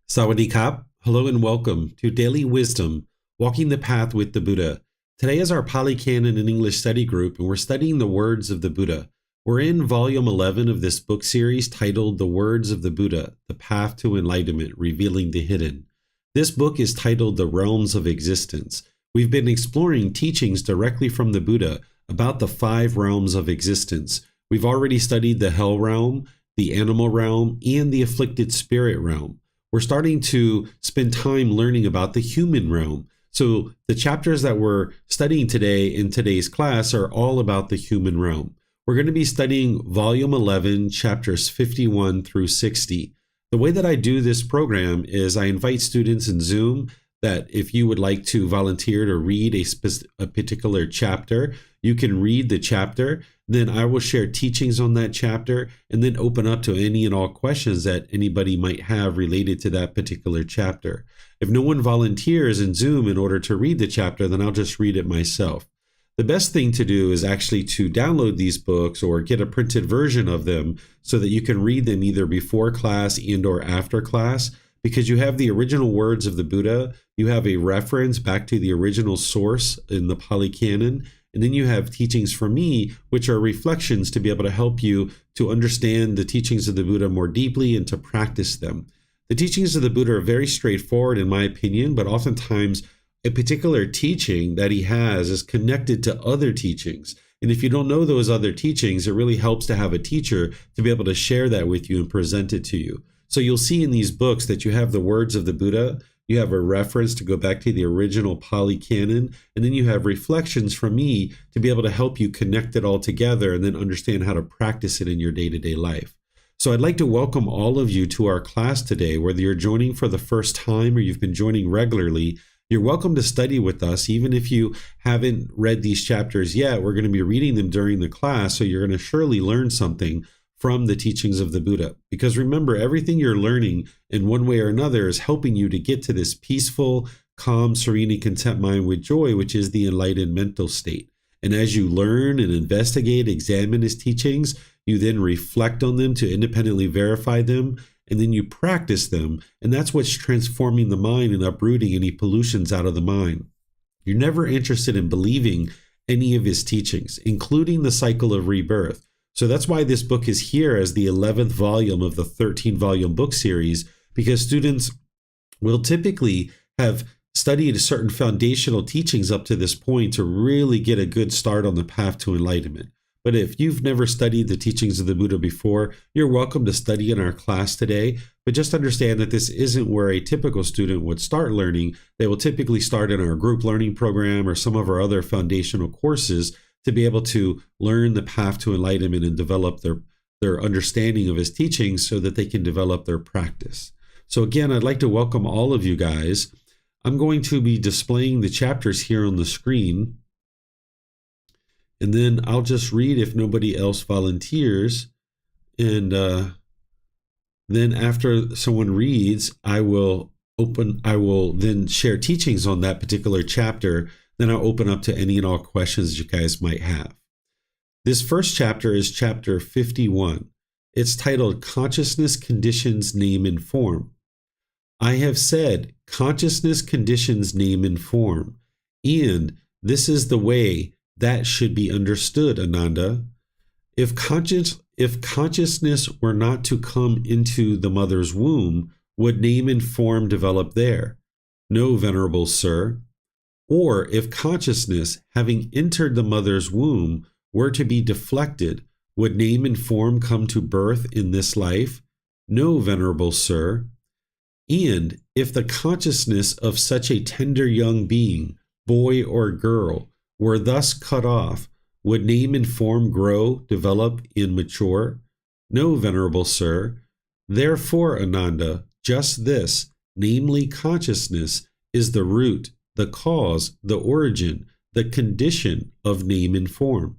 Sawadee hello and welcome to Daily Wisdom, Walking the Path with the Buddha. Today is our Pali Canon and English study group, and we're studying the words of the Buddha. We're in volume 11 of this book series titled The Words of the Buddha, The Path to Enlightenment, Revealing the Hidden. This book is titled The Realms of Existence. We've been exploring teachings directly from the Buddha about the 5 realms of existence. We've already studied the hell realm, the animal realm, and the afflicted spirit realm. We're starting to spend time learning about the human realm. So the chapters that we're studying today in today's class are all about the human realm. We're going to be studying volume 11, chapters 51 through 60. The way that I do this program is I invite students in Zoom that if you would like to volunteer to read a particular chapter, you can read the chapter. Then I will share teachings on that chapter and then open up to any and all questions that anybody might have related to that particular chapter. If no one volunteers in Zoom in order to read the chapter, then I'll just read it myself. The best thing to do is actually to download these books or get a printed version of them so that you can read them either before class and or after class, because you have the original words of the Buddha, you have a reference back to the original source in the Pali Canon, and then you have teachings from me, which are reflections to be able to help you to understand the teachings of the Buddha more deeply and to practice them. The teachings of the Buddha are very straightforward in my opinion, but oftentimes a particular teaching that he has is connected to other teachings. And if you don't know those other teachings, it really helps to have a teacher to be able to share that with you and present it to you. So you'll see in these books that you have the words of the Buddha, you have a reference to go back to the original Pali Canon, and then you have reflections from me to be able to help you connect it all together and then understand how to practice it in your day-to-day life. So I'd like to welcome all of you to our class today, whether you're joining for the first time or you've been joining regularly. You're welcome to study with us. Even if you haven't read these chapters yet, we're going to be reading them during the class, so you're going to surely learn something from the teachings of the Buddha. Because remember, everything you're learning in one way or another is helping you to get to this peaceful, calm, serene, and content mind with joy, which is the enlightened mental state. And as you learn and investigate, examine his teachings, you then reflect on them to independently verify them, and then you practice them. And that's what's transforming the mind and uprooting any pollutions out of the mind. You're never interested in believing any of his teachings, including the cycle of rebirth. So that's why this book is here as the 11th volume of the 13-volume book series, because students will typically have studied certain foundational teachings up to this point to really get a good start on the path to enlightenment. But if you've never studied the teachings of the Buddha before, you're welcome to study in our class today. But just understand that this isn't where a typical student would start learning. They will typically start in our group learning program or some of our other foundational courses to be able to learn the path to enlightenment and develop their understanding of his teachings so that they can develop their practice. So again, I'd like to welcome all of you guys. I'm going to be displaying the chapters here on the screen, and then I'll just read if nobody else volunteers. And then after someone reads, I will then share teachings on that particular chapter. Then I'll open up to any and all questions you guys might have. This first chapter is chapter 51. It's titled Consciousness Conditions Name and Form. I have said consciousness conditions name and form, and this is the way that should be understood, Ananda. If consciousness were not to come into the mother's womb, would name and form develop there? No, venerable sir. Or if consciousness, having entered the mother's womb, were to be deflected, would name and form come to birth in this life? No, venerable sir. And if the consciousness of such a tender young being, boy or girl, were thus cut off, would name and form grow, develop, and mature? No, venerable sir. Therefore, Ananda, just this, namely consciousness, is the root, the cause, the origin, the condition of name and form.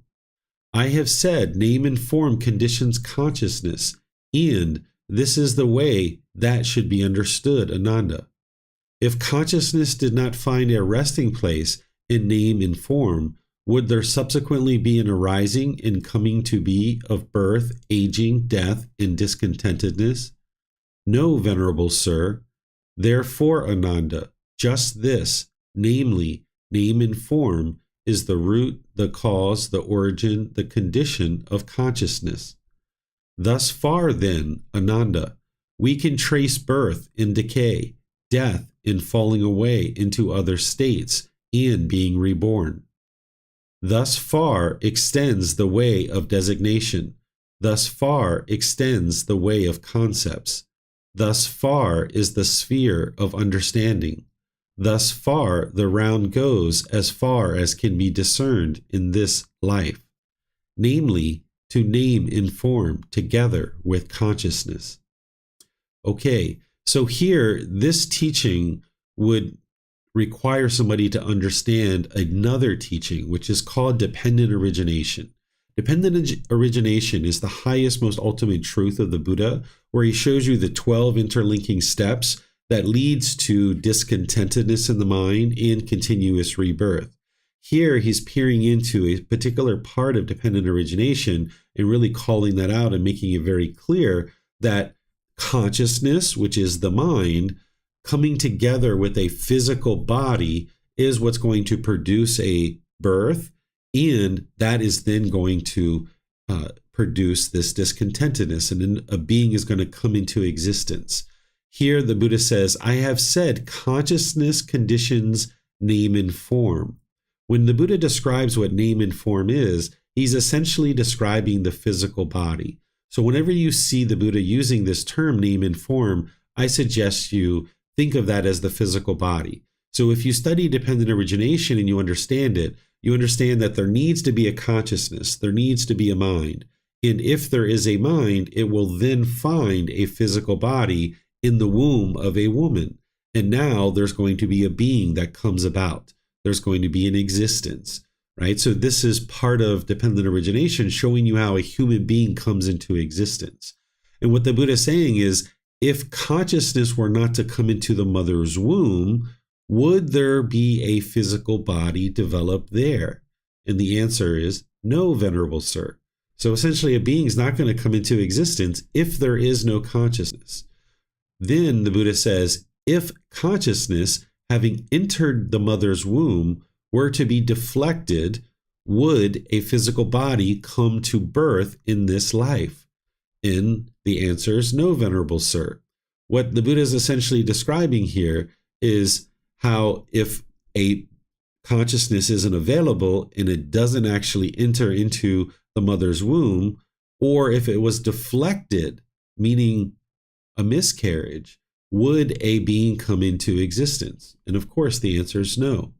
I have said name and form conditions consciousness, and this is the way that should be understood, Ananda. If consciousness did not find a resting place in name and form, would there subsequently be an arising and coming to be of birth, aging, death, and discontentedness? No, venerable sir. Therefore, Ananda, just this, namely, name and form, is the root, the cause, the origin, the condition of consciousness. Thus far, then, Ananda, we can trace birth and decay, death and falling away into other states, and being reborn. Thus far extends the way of designation. Thus far extends the way of concepts. Thus far is the sphere of understanding. Thus far the round goes as far as can be discerned in this life, namely, to name and form together with consciousness. Okay, so here, this teaching would require somebody to understand another teaching, which is called dependent origination. Dependent origination is the highest, most ultimate truth of the Buddha, where he shows you the 12 interlinking steps that leads to discontentedness in the mind and continuous rebirth. Here, he's peering into a particular part of dependent origination and really calling that out and making it very clear that consciousness, which is the mind, coming together with a physical body is what's going to produce a birth, and that is then going to produce this discontentedness, and then a being is going to come into existence. Here the Buddha says, I have said consciousness conditions name and form. When the Buddha describes what name and form is, he's essentially describing the physical body. So whenever you see the Buddha using this term name and form, I suggest you think of that as the physical body. So if you study dependent origination and you understand it, you understand that there needs to be a consciousness, there needs to be a mind. And if there is a mind, it will then find a physical body in the womb of a woman. And now there's going to be a being that comes about. There's going to be an existence, right? So this is part of dependent origination, showing you how a human being comes into existence. And what the Buddha is saying is, if consciousness were not to come into the mother's womb, would there be a physical body developed there? And the answer is no, Venerable Sir. So essentially, a being is not going to come into existence if there is no consciousness. Then the Buddha says, if consciousness, having entered the mother's womb, were to be deflected, would a physical body come to birth in this life? And the answer is no, Venerable Sir. What the Buddha is essentially describing here is how if a consciousness isn't available and it doesn't actually enter into the mother's womb, or if it was deflected, meaning a miscarriage, would a being come into existence? And of course, the answer is no.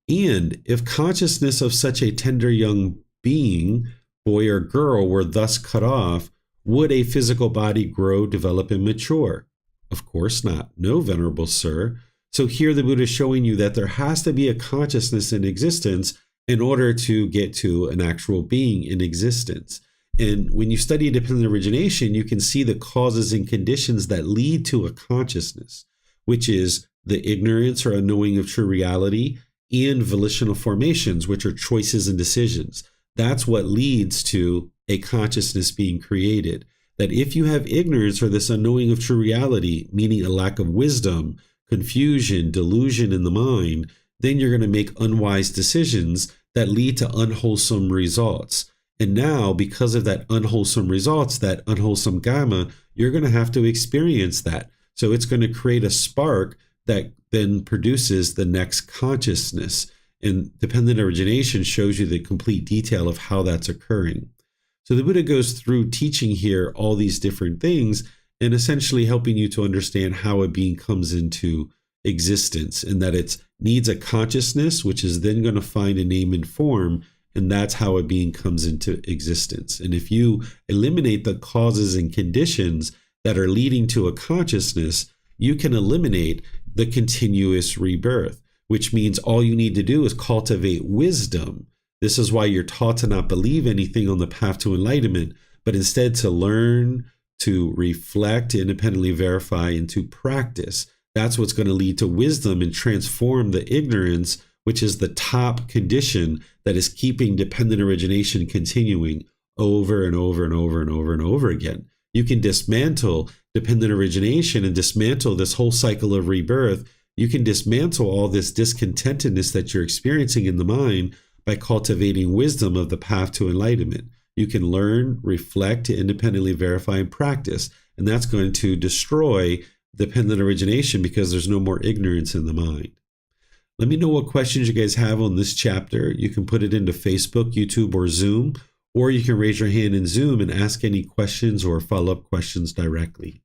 And if consciousness of such a tender young being, boy or girl, were thus cut off, would a physical body grow, develop, and mature? Of course not. No, Venerable Sir. So here the Buddha is showing you that there has to be a consciousness in existence in order to get to an actual being in existence. And when you study dependent origination, you can see the causes and conditions that lead to a consciousness, which is the ignorance or unknowing of true reality, and volitional formations, which are choices and decisions. That's what leads to a consciousness being created. That if you have ignorance or this unknowing of true reality, meaning a lack of wisdom, confusion, delusion in the mind, then you're going to make unwise decisions that lead to unwholesome results. And now, because of that unwholesome results, that unwholesome karma, you're going to have to experience that. So it's going to create a spark that then produces the next consciousness. And dependent origination shows you the complete detail of how that's occurring. So the Buddha goes through teaching here all these different things and essentially helping you to understand how a being comes into existence, and that it needs a consciousness, which is then going to find a name and form, and that's how a being comes into existence. And if you eliminate the causes and conditions that are leading to a consciousness, you can eliminate the continuous rebirth, which means all you need to do is cultivate wisdom. This is why you're taught to not believe anything on the path to enlightenment, but instead to learn, to reflect, independently verify, and to practice. That's what's going to lead to wisdom and transform the ignorance, which is the top condition that is keeping dependent origination continuing over and over and over and over and over again. You can dismantle dependent origination and dismantle this whole cycle of rebirth, you can dismantle all this discontentedness that you're experiencing in the mind by cultivating wisdom of the path to enlightenment. You can learn, reflect, to independently verify, and practice. And that's going to destroy dependent origination because there's no more ignorance in the mind. Let me know what questions you guys have on this chapter. You can put it into Facebook, YouTube, or Zoom, or you can raise your hand in Zoom and ask any questions or follow-up questions directly.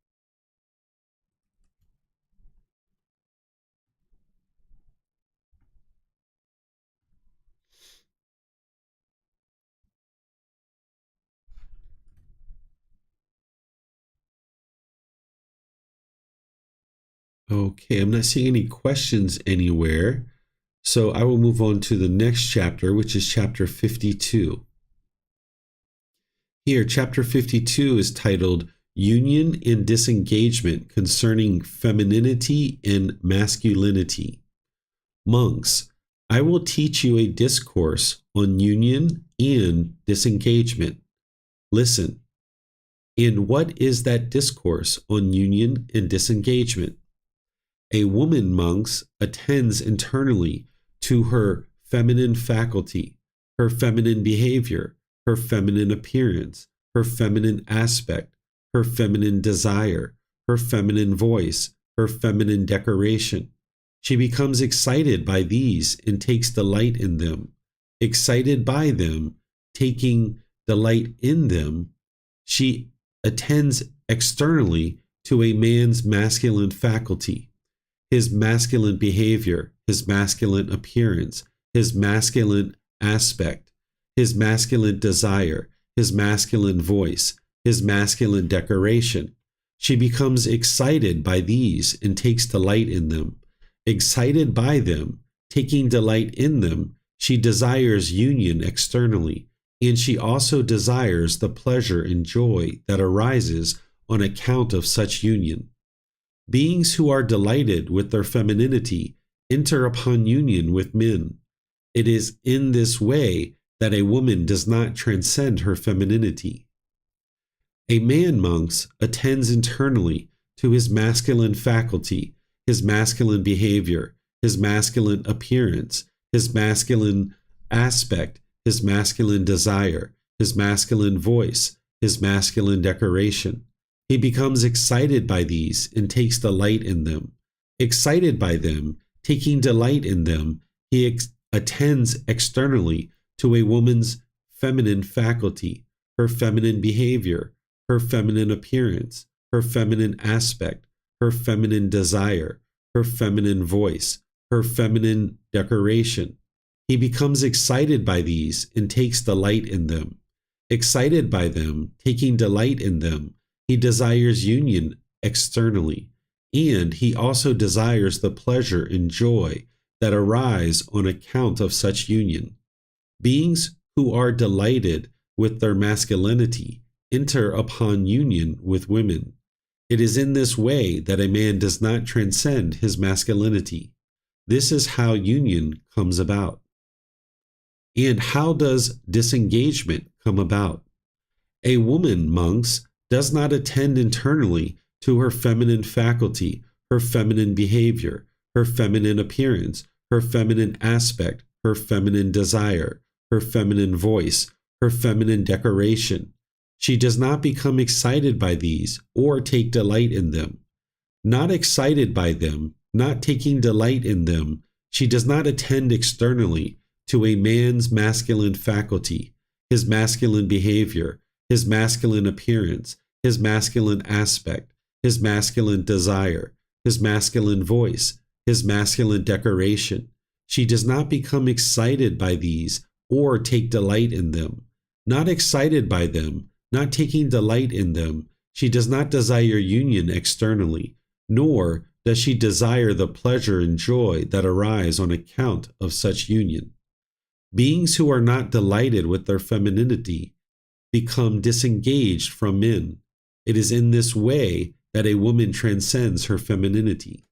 Okay, I'm not seeing any questions anywhere. So I will move on to the next chapter, which is chapter 52. Here, chapter 52 is titled Union and Disengagement Concerning Femininity and Masculinity. Monks, I will teach you a discourse on union and disengagement. Listen. And what is that discourse on union and disengagement? A woman, monks, attends internally to her feminine faculty, her feminine behavior, her feminine appearance, her feminine aspect, her feminine desire, her feminine voice, her feminine decoration. She becomes excited by these and takes delight in them. Excited by them, taking delight in them, she attends externally to a man's masculine faculty, his masculine behavior, his masculine appearance, his masculine aspect, his masculine desire, his masculine voice, his masculine decoration. She becomes excited by these and takes delight in them. Excited by them, taking delight in them, she desires union externally, and she also desires the pleasure and joy that arises on account of such union. Beings who are delighted with their femininity enter upon union with men. It is in this way that a woman does not transcend her femininity. A man, monks, attends internally to his masculine faculty, his masculine behavior, his masculine appearance, his masculine aspect, his masculine desire, his masculine voice, his masculine decoration. He becomes excited by these and takes delight in them. Excited by them, taking delight in them, he attends externally to a woman's feminine faculty, her feminine behavior, her feminine appearance, her feminine aspect, her feminine desire, her feminine voice, her feminine decoration. He becomes excited by these and takes delight in them. Excited by them, taking delight in them, he desires union externally, and he also desires the pleasure and joy that arise on account of such union. Beings who are delighted with their masculinity enter upon union with women. It is in this way that a man does not transcend his masculinity. This is how union comes about. And how does disengagement come about? A woman, monks, does not attend internally to her feminine faculty, her feminine behavior, her feminine appearance, her feminine aspect, her feminine desire, her feminine voice, her feminine decoration. She does not become excited by these or take delight in them. Not excited by them, not taking delight in them, she does not attend externally to a man's masculine faculty, his masculine behavior, his masculine appearance, his masculine aspect, his masculine desire, his masculine voice, his masculine decoration. She does not become excited by these or take delight in them. Not excited by them, not taking delight in them, she does not desire union externally, nor does she desire the pleasure and joy that arise on account of such union. Beings who are not delighted with their femininity become disengaged from men. It is in this way that a woman transcends her femininity.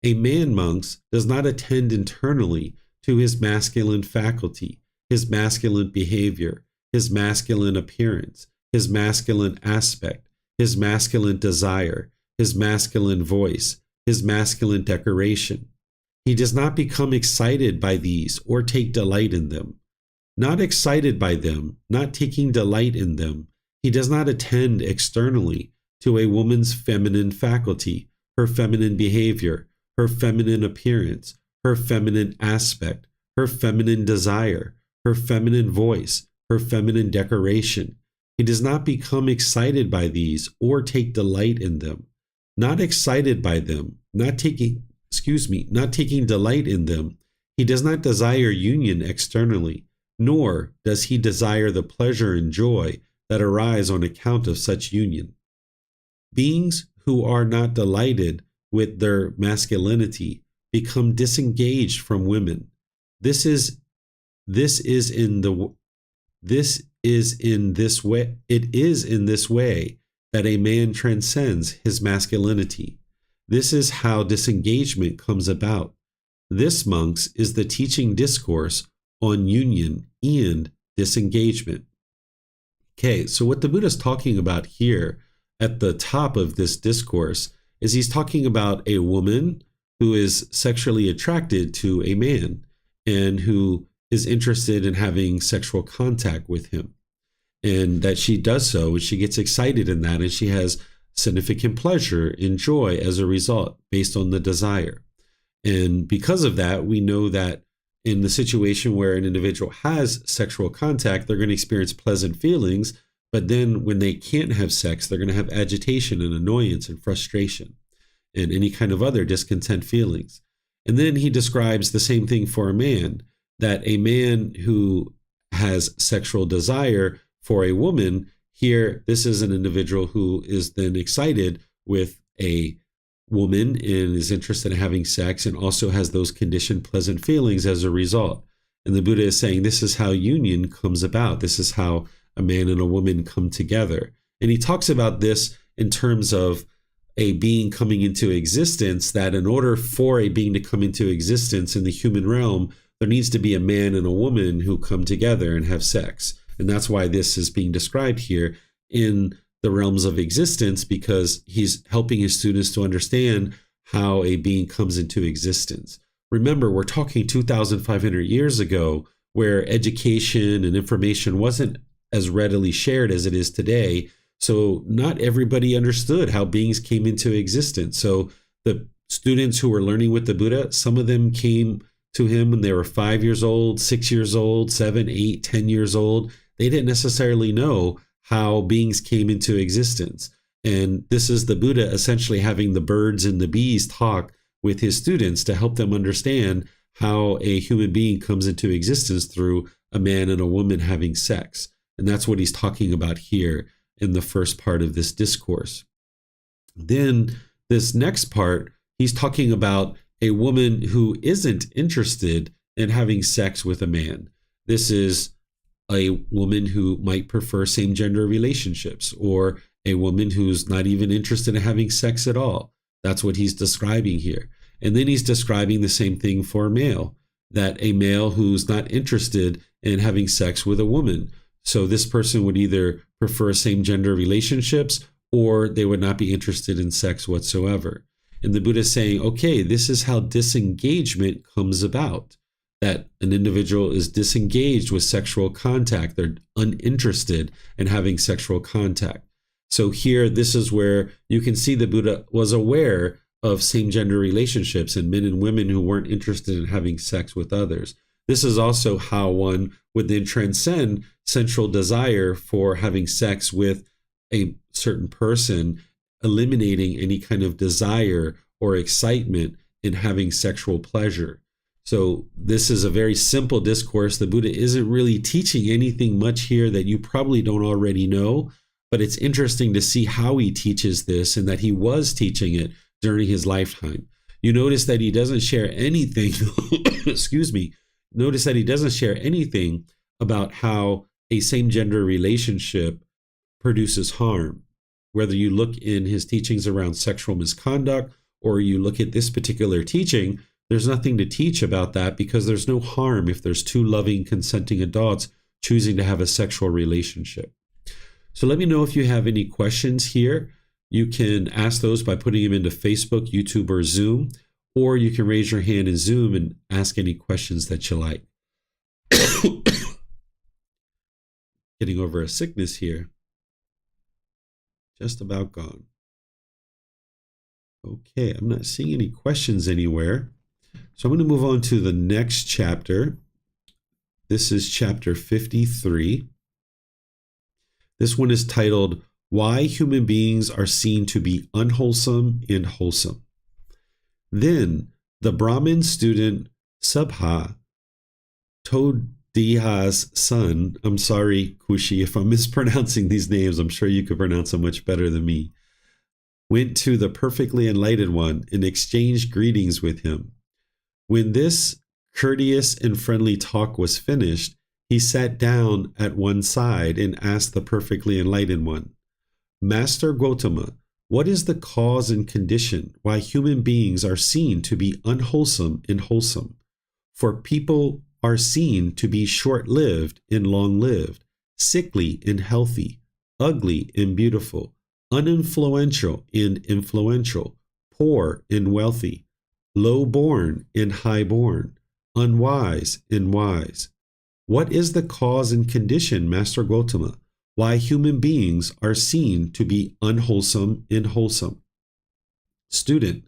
A man, monks, does not attend internally to his masculine faculty, his masculine behavior, his masculine appearance, his masculine aspect, his masculine desire, his masculine voice, his masculine decoration. He does not become excited by these or take delight in them. Not excited by them, not taking delight in them, he does not attend externally to a woman's feminine faculty, her feminine behavior, her feminine appearance, her feminine aspect, her feminine desire, her feminine voice, her feminine decoration. He does not become excited by these or take delight in them. Not excited by them, not taking delight in them, he does not desire union externally, nor does he desire the pleasure and joy that arise on account of such union. Beings who are not delighted with their masculinity become disengaged from women. This is in this way that a man transcends his masculinity. This is how disengagement comes about. This, monks, is the teaching discourse on union and disengagement. Okay, so what the Buddha is talking about here at the top of this discourse is he's talking about a woman who is sexually attracted to a man and who is interested in having sexual contact with him. And that she does so, and she gets excited in that, and she has significant pleasure and joy as a result based on the desire. And because of that, we know that in the situation where an individual has sexual contact, they're going to experience pleasant feelings, but then when they can't have sex, they're going to have agitation and annoyance and frustration and any kind of other discontent feelings. And then he describes the same thing for a man, that a man who has sexual desire for a woman, here, this is an individual who is then excited with a woman and is interested in having sex and also has those conditioned pleasant feelings as a result. And the Buddha is saying this is how union comes about. This is how a man and a woman come together. And he talks about this in terms of a being coming into existence, that in order for a being to come into existence in the human realm, there needs to be a man and a woman who come together and have sex. And that's why this is being described here in the realms of existence, because he's helping his students to understand how a being comes into existence. Remember, we're talking 2,500 years ago, where education and information wasn't as readily shared as it is today. So not everybody understood how beings came into existence. So the students who were learning with the Buddha, some of them came to him when they were 5 years old, 6 years old, 7, 8, 10 years old. They didn't necessarily know how beings came into existence. And this is the Buddha essentially having the birds and the bees talk with his students to help them understand how a human being comes into existence through a man and a woman having sex. And that's what he's talking about here in the first part of this discourse. Then this next part, he's talking about a woman who isn't interested in having sex with a man. This is a woman who might prefer same-gender relationships, or a woman who's not even interested in having sex at all. That's what he's describing here. And then he's describing the same thing for a male, that a male who's not interested in having sex with a woman. So this person would either prefer same-gender relationships, or they would not be interested in sex whatsoever. And the Buddha is saying, okay, this is how disengagement comes about, that an individual is disengaged with sexual contact. They're uninterested in having sexual contact. So here, this is where you can see the Buddha was aware of same-gender relationships and men and women who weren't interested in having sex with others. This is also how one would then transcend sensual desire for having sex with a certain person, eliminating any kind of desire or excitement in having sexual pleasure. So this is a very simple discourse. The Buddha isn't really teaching anything much here that you probably don't already know, but it's interesting to see how he teaches this, and that he was teaching it during his lifetime. You notice that he doesn't share anything, notice that he doesn't share anything about how a same-gender relationship produces harm. Whether you look in his teachings around sexual misconduct, or you look at this particular teaching, there's nothing to teach about that, because there's no harm if there's two loving, consenting adults choosing to have a sexual relationship. So let me know if you have any questions here. You can ask those by putting them into Facebook, YouTube, or Zoom, or you can raise your hand in Zoom and ask any questions that you like. Getting over a sickness here. Just about gone. Okay, I'm not seeing any questions anywhere. So I'm going to move on to the next chapter. This is chapter 53. This one is titled, Why Human Beings Are Seen to Be Unwholesome and Wholesome. Then the Brahmin student Subha, Todiha's son, I'm sorry, Kushi, if I'm mispronouncing these names, I'm sure you could pronounce them much better than me, went to the perfectly enlightened one and exchanged greetings with him. When this courteous and friendly talk was finished, he sat down at one side and asked the perfectly enlightened one, Master Gotama, what is the cause and condition why human beings are seen to be unwholesome and wholesome? For people are seen to be short-lived and long-lived, sickly and healthy, ugly and beautiful, uninfluential and influential, poor and wealthy, low-born and high-born, unwise and wise. What is the cause and condition, Master Gotama, why human beings are seen to be unwholesome and wholesome? Student,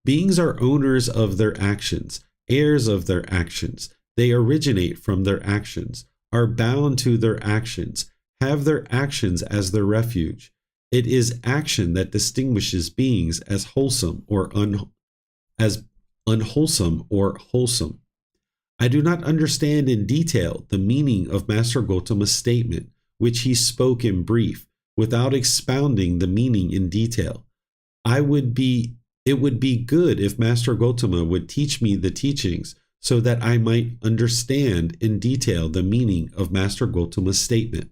beings are owners of their actions, heirs of their actions. They originate from their actions, are bound to their actions, have their actions as their refuge. It is action that distinguishes beings as wholesome or unwholesome or wholesome. I do not understand in detail the meaning of Master Gotama's statement, which he spoke in brief, without expounding the meaning in detail. It would be good if Master Gotama would teach me the teachings so that I might understand in detail the meaning of Master Gotama's statement.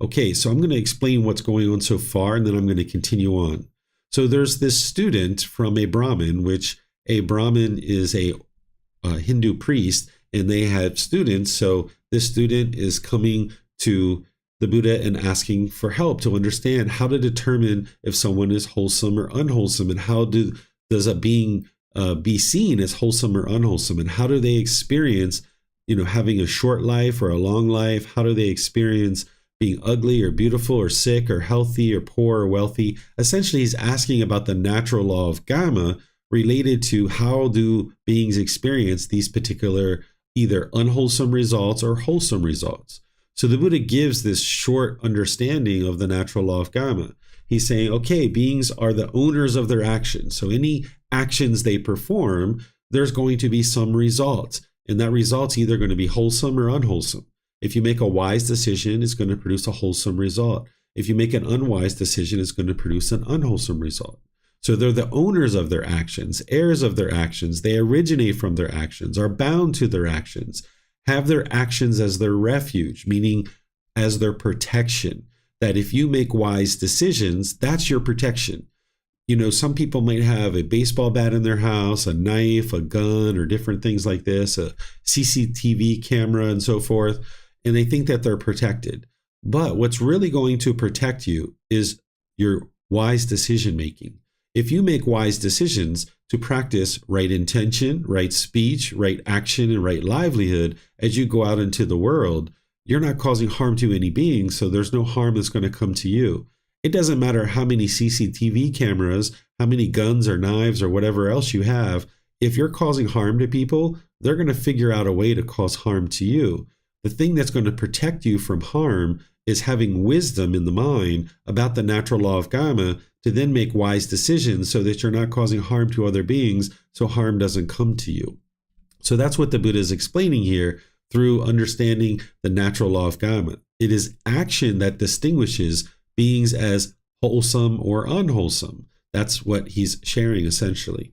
Okay, so I'm going to explain what's going on so far, and then I'm going to continue on. So there's this student from a Brahmin, which a Brahmin is a Hindu priest, and they have students. So this student is coming to the Buddha and asking for help to understand how to determine if someone is wholesome or unwholesome, and how does a being be seen as wholesome or unwholesome, and how do they experience, having a short life or a long life? How do they experience being ugly or beautiful or sick or healthy or poor or wealthy? Essentially, he's asking about the natural law of Gama related to how do beings experience these particular either unwholesome results or wholesome results. So the Buddha gives this short understanding of the natural law of Gama. He's saying, okay, beings are the owners of their actions. So any actions they perform, there's going to be some results. And that result's either going to be wholesome or unwholesome. If you make a wise decision, it's going to produce a wholesome result. If you make an unwise decision, it's going to produce an unwholesome result. So they're the owners of their actions, heirs of their actions. They originate from their actions, are bound to their actions, have their actions as their refuge, meaning as their protection. That if you make wise decisions, that's your protection. Some people might have a baseball bat in their house, a knife, a gun, or different things like this, a CCTV camera and so forth, and they think that they're protected. But what's really going to protect you is your wise decision making. If you make wise decisions to practice right intention, right speech, right action, and right livelihood as you go out into the world, you're not causing harm to any being, so there's no harm that's going to come to you. It doesn't matter how many CCTV cameras, how many guns or knives or whatever else you have. If you're causing harm to people, they're going to figure out a way to cause harm to you. The thing that's going to protect you from harm is having wisdom in the mind about the natural law of Gama to then make wise decisions so that you're not causing harm to other beings, so harm doesn't come to you. So that's what the Buddha is explaining here through understanding the natural law of Gama. It is action that distinguishes beings as wholesome or unwholesome. That's what he's sharing essentially.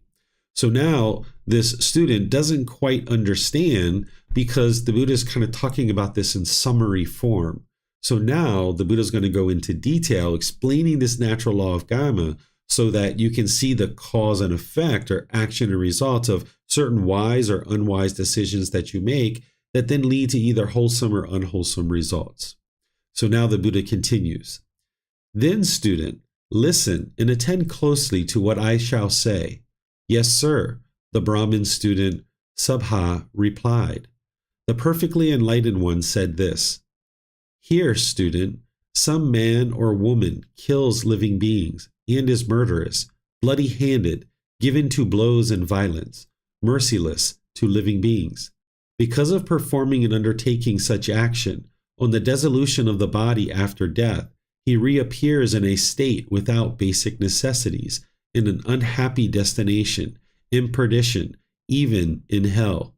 So now this student doesn't quite understand because the Buddha is kind of talking about this in summary form. So now the Buddha is going to go into detail explaining this natural law of Gama so that you can see the cause and effect or action and results of certain wise or unwise decisions that you make that then lead to either wholesome or unwholesome results. So now the Buddha continues. Then, student, listen and attend closely to what I shall say. Yes, sir, the Brahmin student Subha replied. The perfectly enlightened one said this. Here, student, some man or woman kills living beings and is murderous, bloody-handed, given to blows and violence, merciless to living beings. Because of performing and undertaking such action, on the dissolution of the body after death, he reappears in a state without basic necessities, in an unhappy destination, in perdition, even in hell.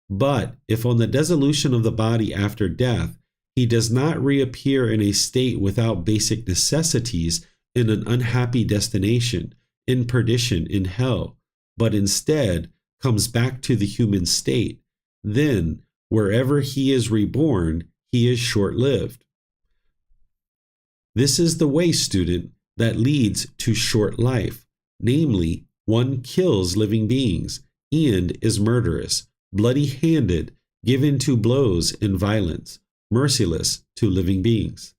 But if on the dissolution of the body after death, he does not reappear in a state without basic necessities, in an unhappy destination, in perdition, in hell, but instead comes back to the human state, then wherever he is reborn, he is short-lived. This is the way, student, that leads to short life, namely, one kills living beings and is murderous, bloody-handed, given to blows and violence, merciless to living beings.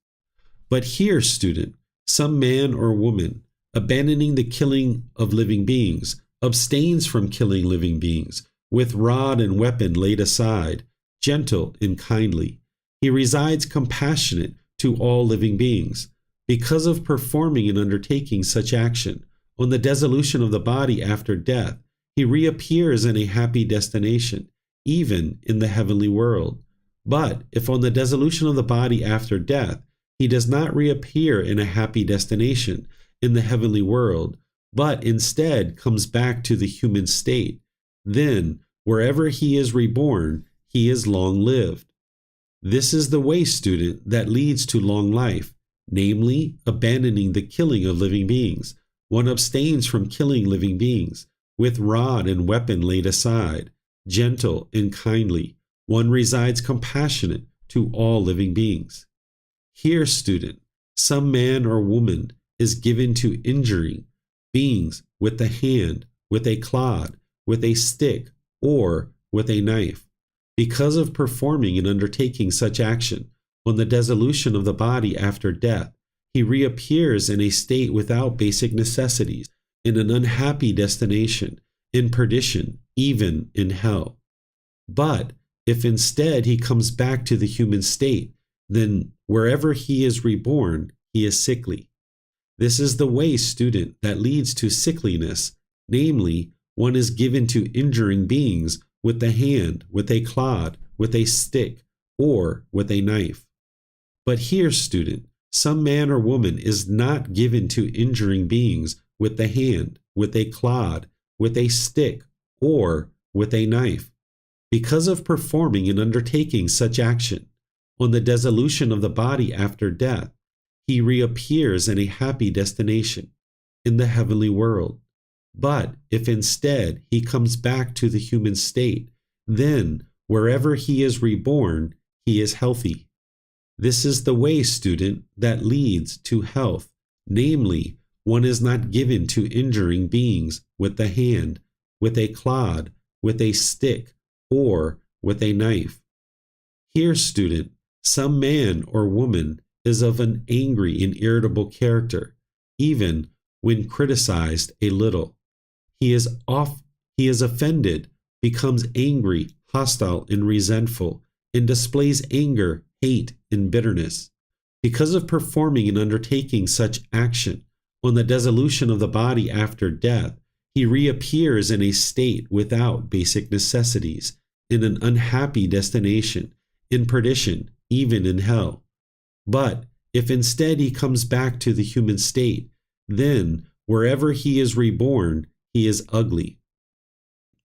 But here, student, some man or woman, abandoning the killing of living beings, abstains from killing living beings, with rod and weapon laid aside, gentle and kindly. He resides compassionate to all living beings. Because of performing and undertaking such action, on the dissolution of the body after death, he reappears in a happy destination, even in the heavenly world. But if on the dissolution of the body after death, he does not reappear in a happy destination in the heavenly world, but instead comes back to the human state, then wherever he is reborn, he is long-lived. This is the way, student, that leads to long life, namely, abandoning the killing of living beings. One abstains from killing living beings, with rod and weapon laid aside, gentle and kindly. One resides compassionate to all living beings. Here, student, some man or woman is given to injuring beings with the hand, with a clod, with a stick, or with a knife. Because of performing and undertaking such action, on the dissolution of the body after death, he reappears in a state without basic necessities, in an unhappy destination, in perdition, even in hell. But if instead he comes back to the human state, then wherever he is reborn, he is sickly. This is the way, student, that leads to sickliness, namely, one is given to injuring beings with the hand, with a clod, with a stick, or with a knife. But here, student, some man or woman is not given to injuring beings with the hand, with a clod, with a stick, or with a knife. Because of performing and undertaking such action, on the dissolution of the body after death, he reappears in a happy destination, in the heavenly world. But if instead he comes back to the human state, then wherever he is reborn, he is healthy. This is the way, student, that leads to health, namely, one is not given to injuring beings with the hand, with a clod, with a stick, or with a knife. Here, student, some man or woman is of an angry and irritable character, even when criticized a little. He is offended, becomes angry, hostile, and resentful, and displays anger, hate, and bitterness. Because of performing and undertaking such action, on the dissolution of the body after death, he reappears in a state without basic necessities, in an unhappy destination, in perdition, even in hell. But if instead he comes back to the human state, then wherever he is reborn, he is ugly.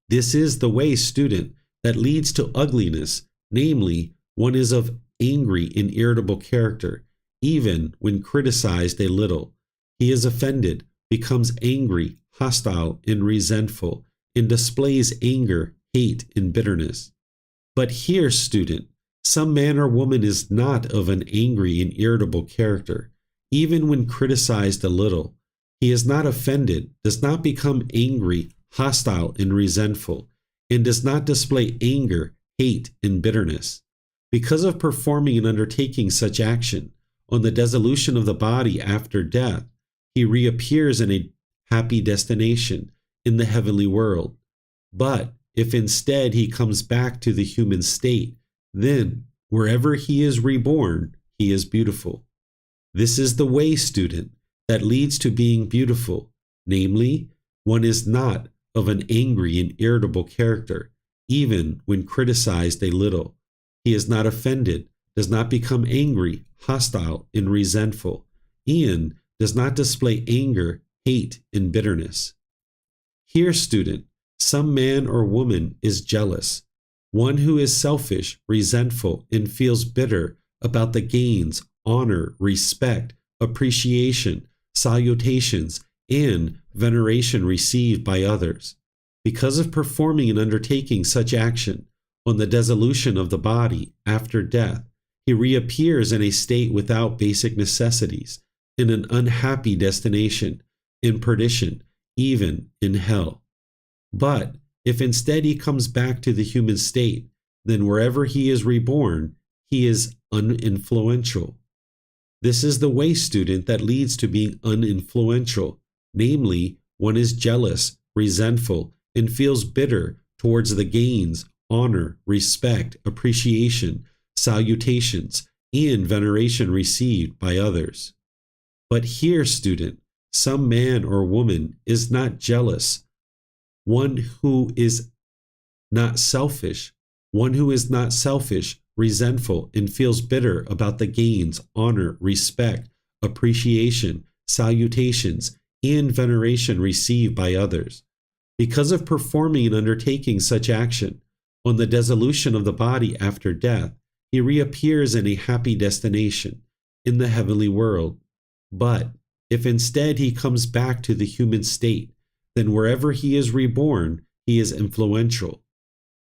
This is the way, student, that leads to ugliness, namely, one is of angry and irritable character, even when criticized a little. He is offended, becomes angry, hostile, and resentful, and displays anger, hate, and bitterness. But here, student, some man or woman is not of an angry and irritable character, even when criticized a little. He is not offended, does not become angry, hostile, and resentful, and does not display anger, hate, and bitterness. Because of performing and undertaking such action, on the dissolution of the body after death, he reappears in a happy destination in the heavenly world. But if instead he comes back to the human state, then wherever he is reborn, he is beautiful. This is the way, student, that leads to being beautiful, namely, one is not of an angry and irritable character, even when criticized a little. He is not offended, does not become angry, hostile, and resentful, and does not display anger, hate, and bitterness. Here, student, some man or woman is jealous, one who is selfish, resentful, and feels bitter about the gains, honor, respect, appreciation, salutations, and veneration received by others. Because of performing and undertaking such action on the dissolution of the body after death, he reappears in a state without basic necessities, in an unhappy destination, in perdition, even in hell. But if instead he comes back to the human state, then wherever he is reborn, he is uninfluential. This is the way, student, that leads to being uninfluential. Namely, one is jealous, resentful, and feels bitter towards the gains, honor, respect, appreciation, salutations, and veneration received by others. But here, student, some man or woman is not jealous, one who is not selfish, resentful, and feels bitter about the gains, honor, respect, appreciation, salutations, and veneration received by others. Because of performing and undertaking such action on the dissolution of the body after death, he reappears in a happy destination in the heavenly world. But if instead he comes back to the human state, then wherever he is reborn, he is influential.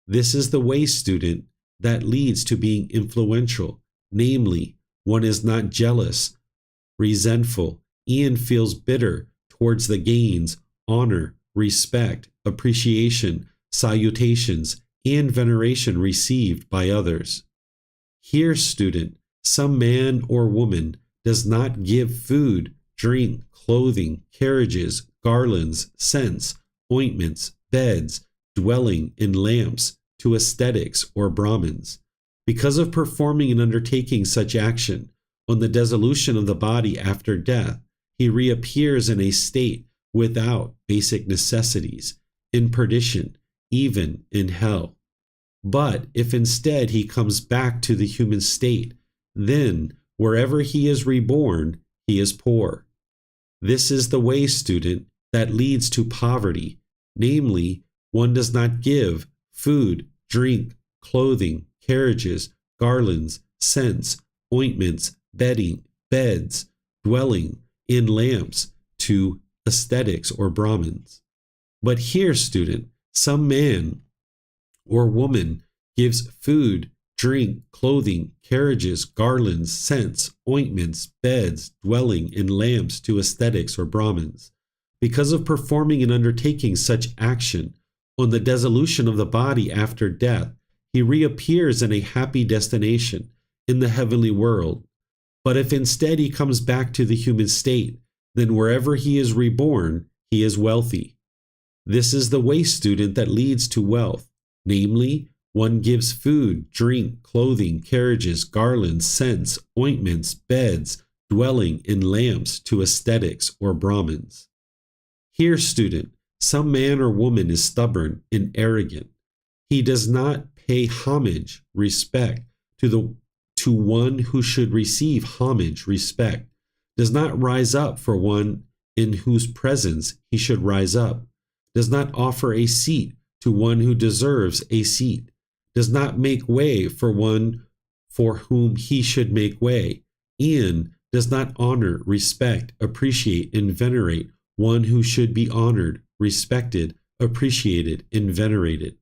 This is the way, student, that leads to being influential. Namely, one is not jealous, resentful, and feels bitter towards the gains, honor, respect, appreciation, salutations, and veneration received by others. Here, student, some man or woman does not give food, drink, clothing, carriages, garlands, scents, ointments, beds, dwelling, and lamps to ascetics or Brahmins. Because of performing and undertaking such action on the dissolution of the body after death, he reappears in a state without basic necessities, in perdition, even in hell. But if instead he comes back to the human state, then wherever he is reborn, he is poor. This is the way, student, that leads to poverty. Namely, one does not give food, drink, clothing, carriages, garlands, scents, ointments, bedding, beds, dwelling, and lamps to ascetics or Brahmins. But here, student, some man or woman gives food, drink, clothing, carriages, garlands, scents, ointments, beds, dwelling, and lamps to ascetics or Brahmins. Because of performing and undertaking such action on the dissolution of the body after death, he reappears in a happy destination in the heavenly world. But if instead he comes back to the human state, then wherever he is reborn, he is wealthy. This is the way, student, that leads to wealth. Namely, one gives food, drink, clothing, carriages, garlands, scents, ointments, beds, dwelling, and lamps to ascetics or Brahmins. Here, student, some man or woman is stubborn and arrogant. He does not pay homage, respect to one who should receive homage, respect, does not rise up for one in whose presence he should rise up, does not offer a seat to one who deserves a seat, does not make way for one for whom he should make way, and does not honor, respect, appreciate, and venerate one who should be honored, respected, appreciated, and venerated.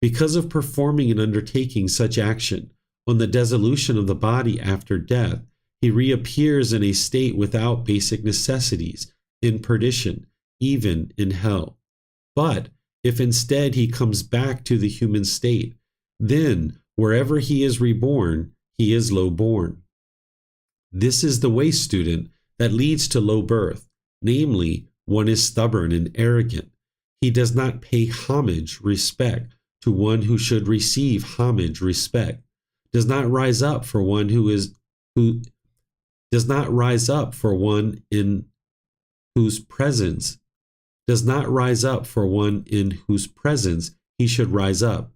Because of performing and undertaking such action on the dissolution of the body after death, he reappears in a state without basic necessities, in perdition, even in hell. But if instead he comes back to the human state, then wherever he is reborn, he is low-born. This is the way, student, that leads to low birth. Namely, one is stubborn and arrogant. He does not pay homage, respect, to one who should receive homage, respect. Does not rise up for one who does not rise up for one in whose presence does not rise up for one in whose presence he should rise up,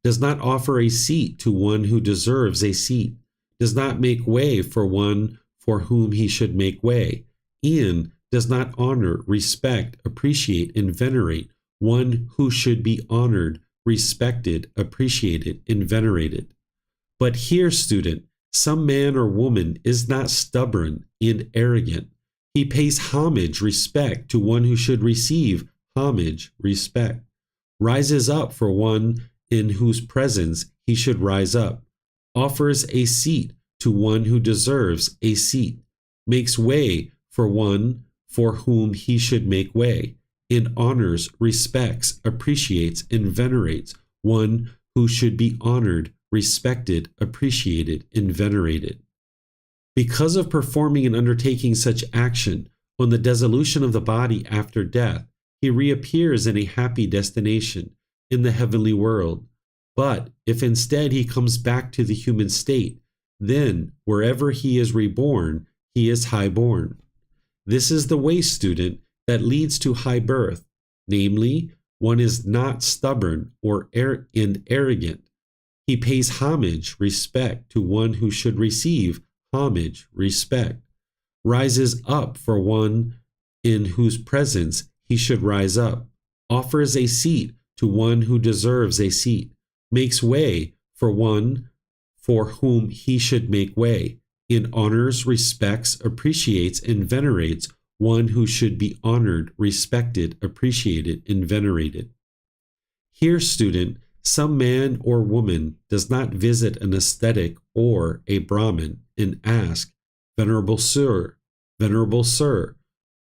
does not offer a seat to one who deserves a seat, does not make way for one for whom he should make way, and does not honor, respect, appreciate, and venerate one who should be honored, respected, appreciated, and venerated. But here, student, some man or woman is not stubborn and arrogant. He pays homage, respect to one who should receive homage, respect, rises up for one in whose presence he should rise up, offers a seat to one who deserves a seat, makes way for one for whom he should make way, and honors, respects, appreciates, and venerates one who should be honored, respected, appreciated, and venerated. Because of performing and undertaking such action on the dissolution of the body after death, he reappears in a happy destination in the heavenly world. But if instead he comes back to the human state, then wherever he is reborn, he is highborn. This is the way, student, that leads to high birth. Namely, one is not stubborn or arrogant. He pays homage, respect to one who should receive homage, respect, rises up for one in whose presence he should rise up, offers a seat to one who deserves a seat, makes way for one for whom he should make way, and honors, respects, appreciates, and venerates one who should be honored, respected, appreciated, and venerated. Here, student, some man or woman does not visit an ascetic or a Brahmin and ask, Venerable Sir,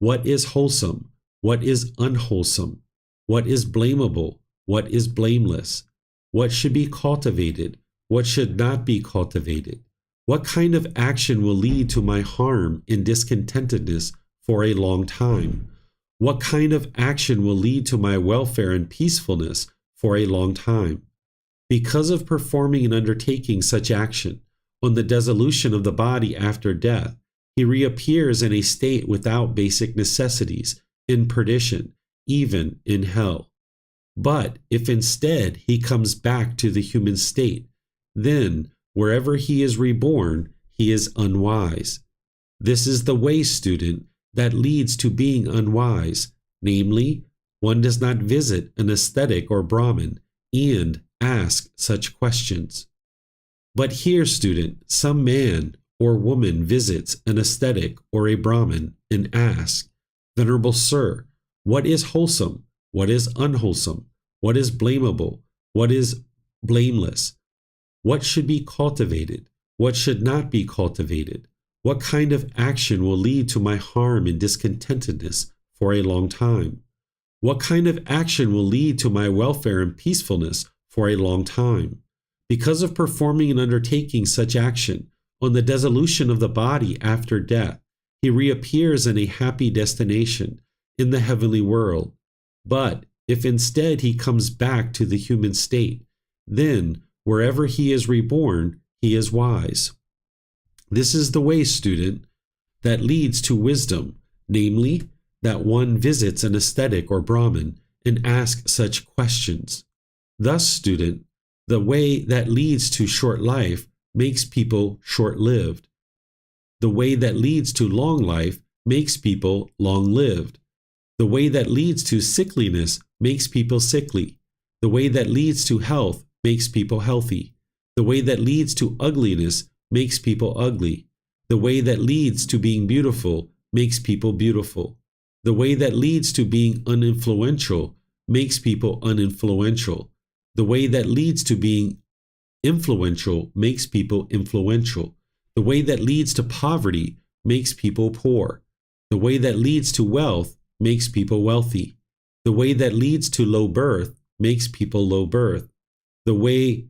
what is wholesome? What is unwholesome? What is blamable? What is blameless? What should be cultivated? What should not be cultivated? What kind of action will lead to my harm and discontentedness for a long time? What kind of action will lead to my welfare and peacefulness for a long time? Because of performing and undertaking such action on the dissolution of the body after death, he reappears in a state without basic necessities, in perdition, even in hell. But if instead he comes back to the human state, then wherever he is reborn, he is unwise. This is the way, student, that leads to being unwise. Namely, one does not visit an ascetic or Brahmin and ask such questions. But here, student, some man or woman visits an ascetic or a Brahmin and asks, Venerable Sir, what is wholesome? What is unwholesome? What is blamable? What is blameless? What should be cultivated? What should not be cultivated? What kind of action will lead to my harm and discontentedness for a long time? What kind of action will lead to my welfare and peacefulness for a long time? Because of performing and undertaking such action on the dissolution of the body after death, he reappears in a happy destination in the heavenly world. But if instead he comes back to the human state, then wherever he is reborn, he is wise. This is the way, student, that leads to wisdom, namely, that one visits an ascetic or Brahmin and asks such questions. Thus, student, the way that leads to short life makes people short-lived. The way that leads to long life makes people long-lived. The way that leads to sickliness makes people sickly. The way that leads to health makes people healthy. The way that leads to ugliness makes people ugly. The way that leads to being beautiful makes people beautiful. The way that leads to being uninfluential makes people uninfluential. The way that leads to being influential makes people influential. The way that leads to poverty makes people poor. The way that leads to wealth makes people wealthy. The way that leads to low birth makes people low birth. The way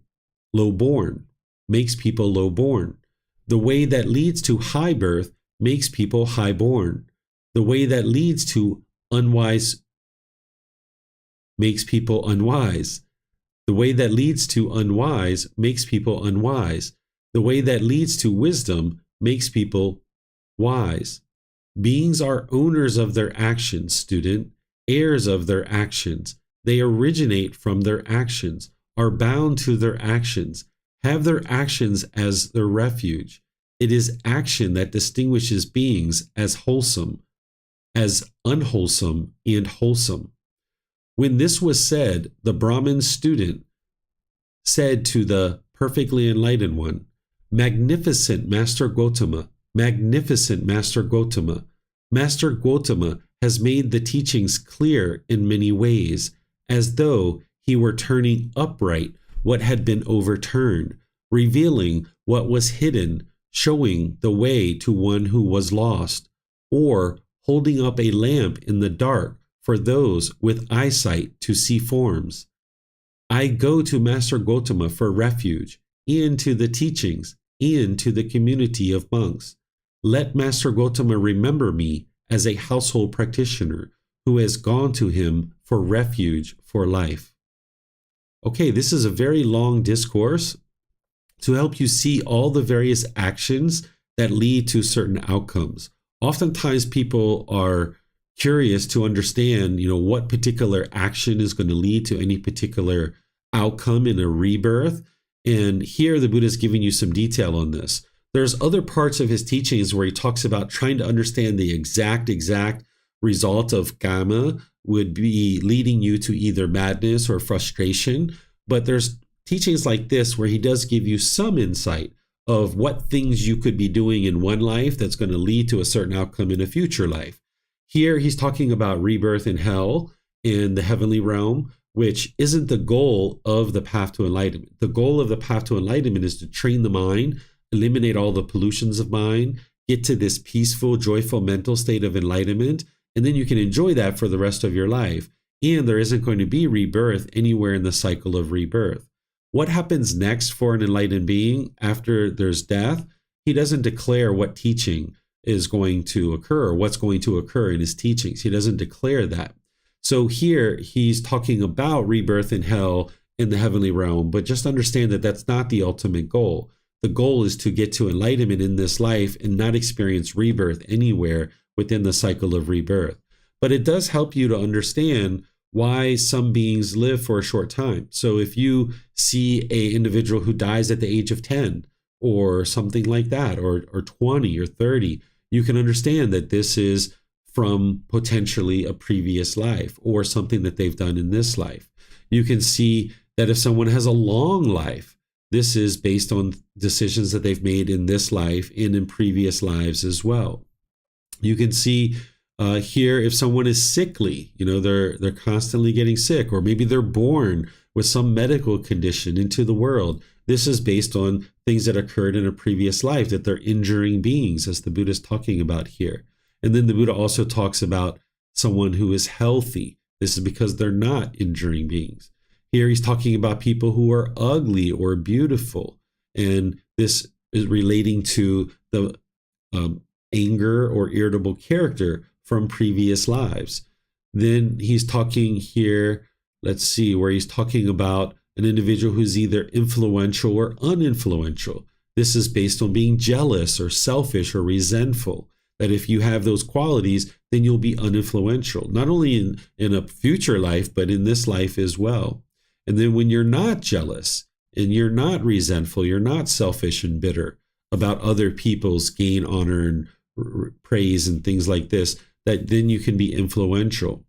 low born makes people low born. The way that leads to high birth makes people high-born. The way that leads to unwise makes people unwise. The way that leads to unwise makes people unwise. The way that leads to wisdom makes people wise. Beings are owners of their actions, student, heirs of their actions. They originate from their actions, are bound to their actions, have their actions as their refuge. It is action that distinguishes beings as wholesome, as unwholesome, and wholesome. When this was said, the Brahmin student said to the perfectly enlightened one, "Magnificent Master Gotama, magnificent Master Gotama. Master Gotama has made the teachings clear in many ways, as though he were turning upright what had been overturned, revealing what was hidden, showing the way to one who was lost, or holding up a lamp in the dark for those with eyesight to see forms. I go to Master Gotama for refuge, and to the teachings, and to the community of monks. Let Master Gotama remember me as a household practitioner who has gone to him for refuge for life." Okay, this is a very long discourse to help you see all the various actions that lead to certain outcomes. Oftentimes people are curious to understand, what particular action is going to lead to any particular outcome in a rebirth. And here the Buddha is giving you some detail on this. There's other parts of his teachings where he talks about trying to understand the exact result of kama would be leading you to either madness or frustration. But there's teachings like this where he does give you some insight of what things you could be doing in one life that's going to lead to a certain outcome in a future life. Here he's talking about rebirth in hell in the heavenly realm, which isn't the goal of the path to enlightenment. The goal of the path to enlightenment is to train the mind, eliminate all the pollutions of mind, get to this peaceful, joyful mental state of enlightenment, and then you can enjoy that for the rest of your life. And there isn't going to be rebirth anywhere in the cycle of rebirth. What happens next for an enlightened being after there's death? He doesn't declare what teaching is going to occur or what's going to occur in his teachings. He doesn't declare that. So here he's talking about rebirth in hell in the heavenly realm, but just understand that that's not the ultimate goal. The goal is to get to enlightenment in this life and not experience rebirth anywhere within the cycle of rebirth. But it does help you to understand why some beings live for a short time. So if you see an individual who dies at the age of 10 or something like that, or 20 or 30, you can understand that this is from potentially a previous life or something that they've done in this life. You can see that if someone has a long life, this is based on decisions that they've made in this life and in previous lives as well. You can see here if someone is sickly, they're constantly getting sick, or maybe they're born with some medical condition into the world. This is based on things that occurred in a previous life, that they're injuring beings, as the Buddha is talking about here. And then the Buddha also talks about someone who is healthy. This is because they're not injuring beings. Here he's talking about people who are ugly or beautiful. And this is relating to the anger or irritable character from previous lives. Then he's talking here, let's see, where he's talking about an individual who's either influential or uninfluential. This is based on being jealous or selfish or resentful. That if you have those qualities, then you'll be uninfluential, not only in a future life, but in this life as well. And then when you're not jealous and you're not resentful, you're not selfish and bitter about other people's gain, honor, and praise and things like this, that then you can be influential.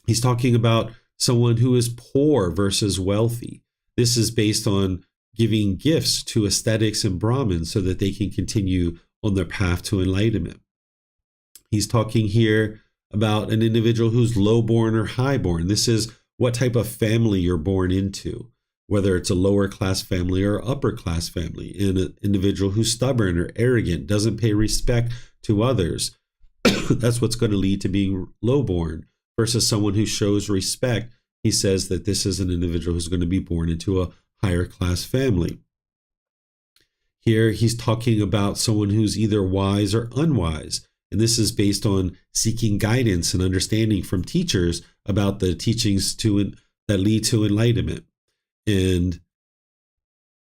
He's talking about someone who is poor versus wealthy. This is based on giving gifts to ascetics and Brahmins so that they can continue on their path to enlightenment. He's talking here about an individual who's low-born or high-born. This is what type of family you're born into, whether it's a lower class family or upper class family. And an individual who's stubborn or arrogant, doesn't pay respect to others. That's what's going to lead to being low-born, versus someone who shows respect. He says that this is an individual who's going to be born into a higher class family. Here he's talking about someone who's either wise or unwise. And this is based on seeking guidance and understanding from teachers about the teachings that lead to enlightenment. And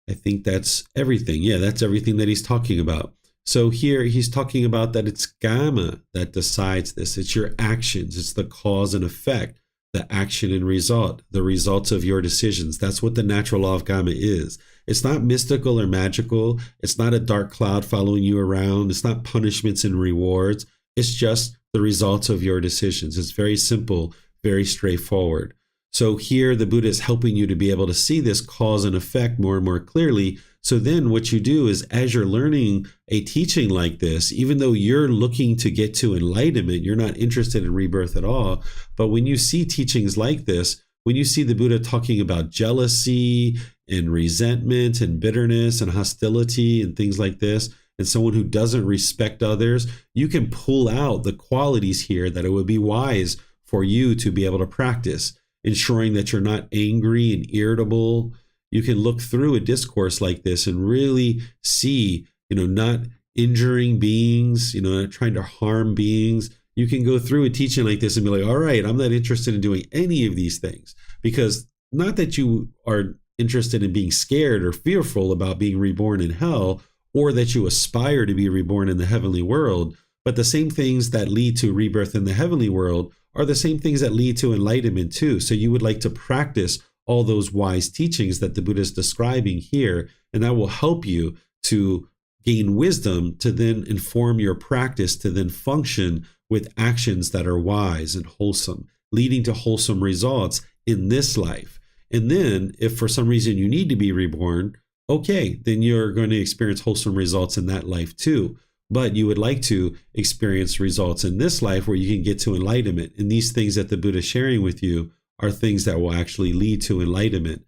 I think that's everything. Yeah, that's everything that he's talking about. So here he's talking about that it's Gama that decides this. It's your actions. It's the cause and effect, the action and result, the results of your decisions. That's what the natural law of Gama is. It's not mystical or magical. It's not a dark cloud following you around. It's not punishments and rewards. It's just the results of your decisions. It's very simple, very straightforward. So here the Buddha is helping you to be able to see this cause and effect more and more clearly. So then what you do is, as you're learning a teaching like this, even though you're looking to get to enlightenment, you're not interested in rebirth at all. But when you see teachings like this, when you see the Buddha talking about jealousy and resentment and bitterness and hostility and things like this, and someone who doesn't respect others, you can pull out the qualities here that it would be wise for you to be able to practice, ensuring that you're not angry and irritable. You can look through a discourse like this and really see, not injuring beings, not trying to harm beings. You can go through a teaching like this and be like, all right, I'm not interested in doing any of these things, because not that you are interested in being scared or fearful about being reborn in hell, or that you aspire to be reborn in the heavenly world, but the same things that lead to rebirth in the heavenly world are the same things that lead to enlightenment too. So you would like to practice all those wise teachings that the Buddha is describing here, and that will help you to gain wisdom to then inform your practice, to then function with actions that are wise and wholesome, leading to wholesome results in this life. And then if for some reason you need to be reborn, okay, then you're going to experience wholesome results in that life too. But you would like to experience results in this life where you can get to enlightenment. And these things that the Buddha is sharing with you are things that will actually lead to enlightenment.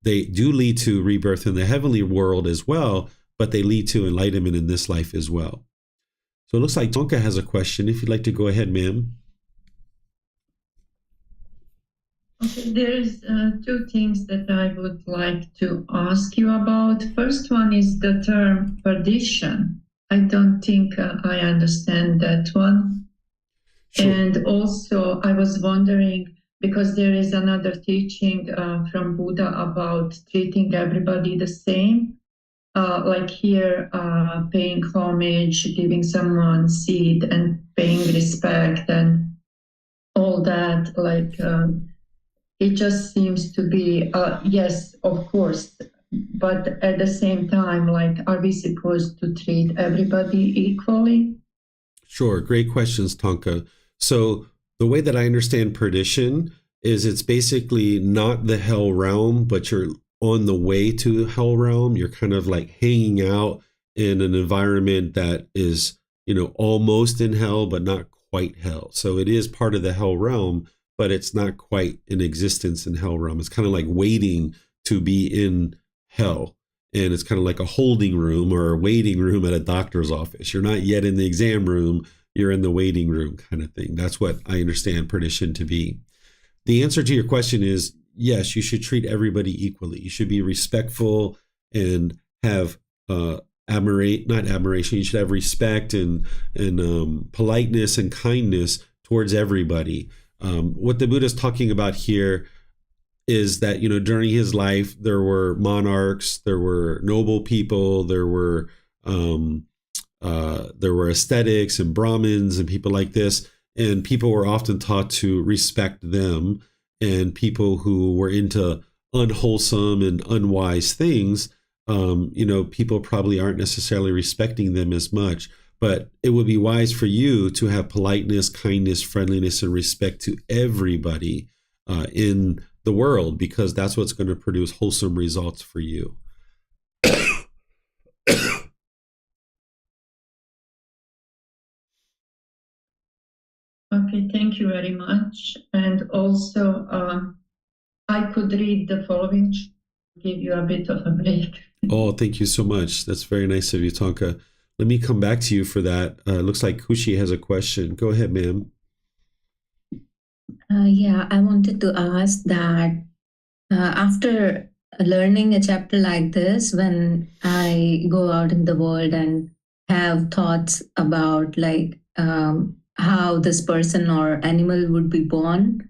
They do lead to rebirth in the heavenly world as well, but they lead to enlightenment in this life as well. So it looks like Tonka has a question. If you'd like to go ahead, ma'am. Okay, there's two things that I would like to ask you about. First one is the term perdition. I don't think I understand that one. Sure. And also I was wondering, because there is another teaching from Buddha about treating everybody the same, like here, paying homage, giving someone seed and paying respect and all that, like it just seems to be, yes, of course, but at the same time, like, are we supposed to treat everybody equally? Sure. Great questions, Tonka. So the way that I understand perdition is it's basically not the hell realm, but you're on the way to hell realm. You're kind of like hanging out in an environment that is, almost in hell, but not quite hell. So it is part of the hell realm, but it's not quite in existence in hell realm. It's kind of like waiting to be in hell. And it's kind of like a holding room or a waiting room at a doctor's office. You're not yet in the exam room. You're in the waiting room kind of thing. That's what I understand perdition to be. The answer to your question is yes, you should treat everybody equally. You should be respectful and have not admiration. You should have respect and politeness and kindness towards everybody. What the Buddha is talking about here is that, during his life, there were monarchs, there were noble people, there were ascetics and Brahmins and people like this. And people were often taught to respect them. And people who were into unwholesome and unwise things, people probably aren't necessarily respecting them as much. But it would be wise for you to have politeness, kindness, friendliness, and respect to everybody in the world, because that's what's going to produce wholesome results for you. Okay, thank you very much. And also, I could read the following, give you a bit of a break. Oh, thank you so much. That's very nice of you, Tonka. Let me come back to you for that. Looks like Kushi has a question. Go ahead, ma'am. Yeah, I wanted to ask that after learning a chapter like this when I go out in the world and have thoughts about like how this person or animal would be born,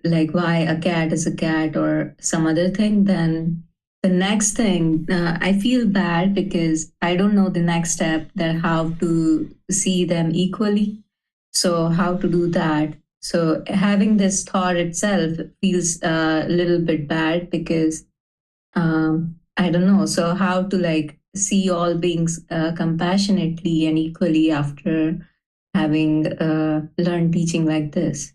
like why a cat is a cat or some other thing, then the next thing I feel bad because I don't know the next step, that how to see them equally. So how to do that? So having this thought itself feels a little bit bad because I don't know. So how to like see all beings compassionately and equally after having learned teaching like this?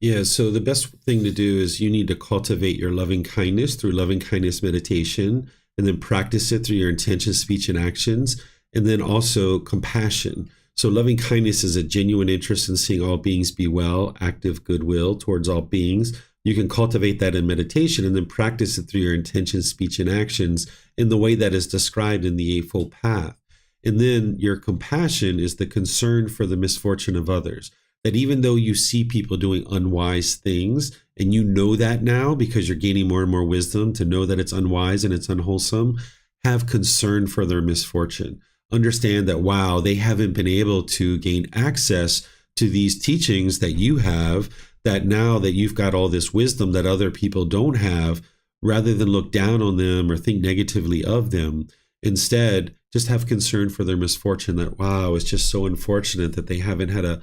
Yeah, so the best thing to do is you need to cultivate your loving kindness through loving kindness meditation, and then practice it through your intention, speech, and actions, and then also compassion. So, loving kindness is a genuine interest in seeing all beings be well, active goodwill towards all beings. You can cultivate that in meditation and then practice it through your intention, speech, and actions in the way that is described in the Eightfold Path. And then your compassion is the concern for the misfortune of others. That even though you see people doing unwise things, and you know that now because you're gaining more and more wisdom to know that it's unwise and it's unwholesome, have concern for their misfortune. Understand that, wow, they haven't been able to gain access to these teachings that you have, that now that you've got all this wisdom that other people don't have, rather than look down on them or think negatively of them, instead, just have concern for their misfortune, that, wow, it's just so unfortunate that they haven't had a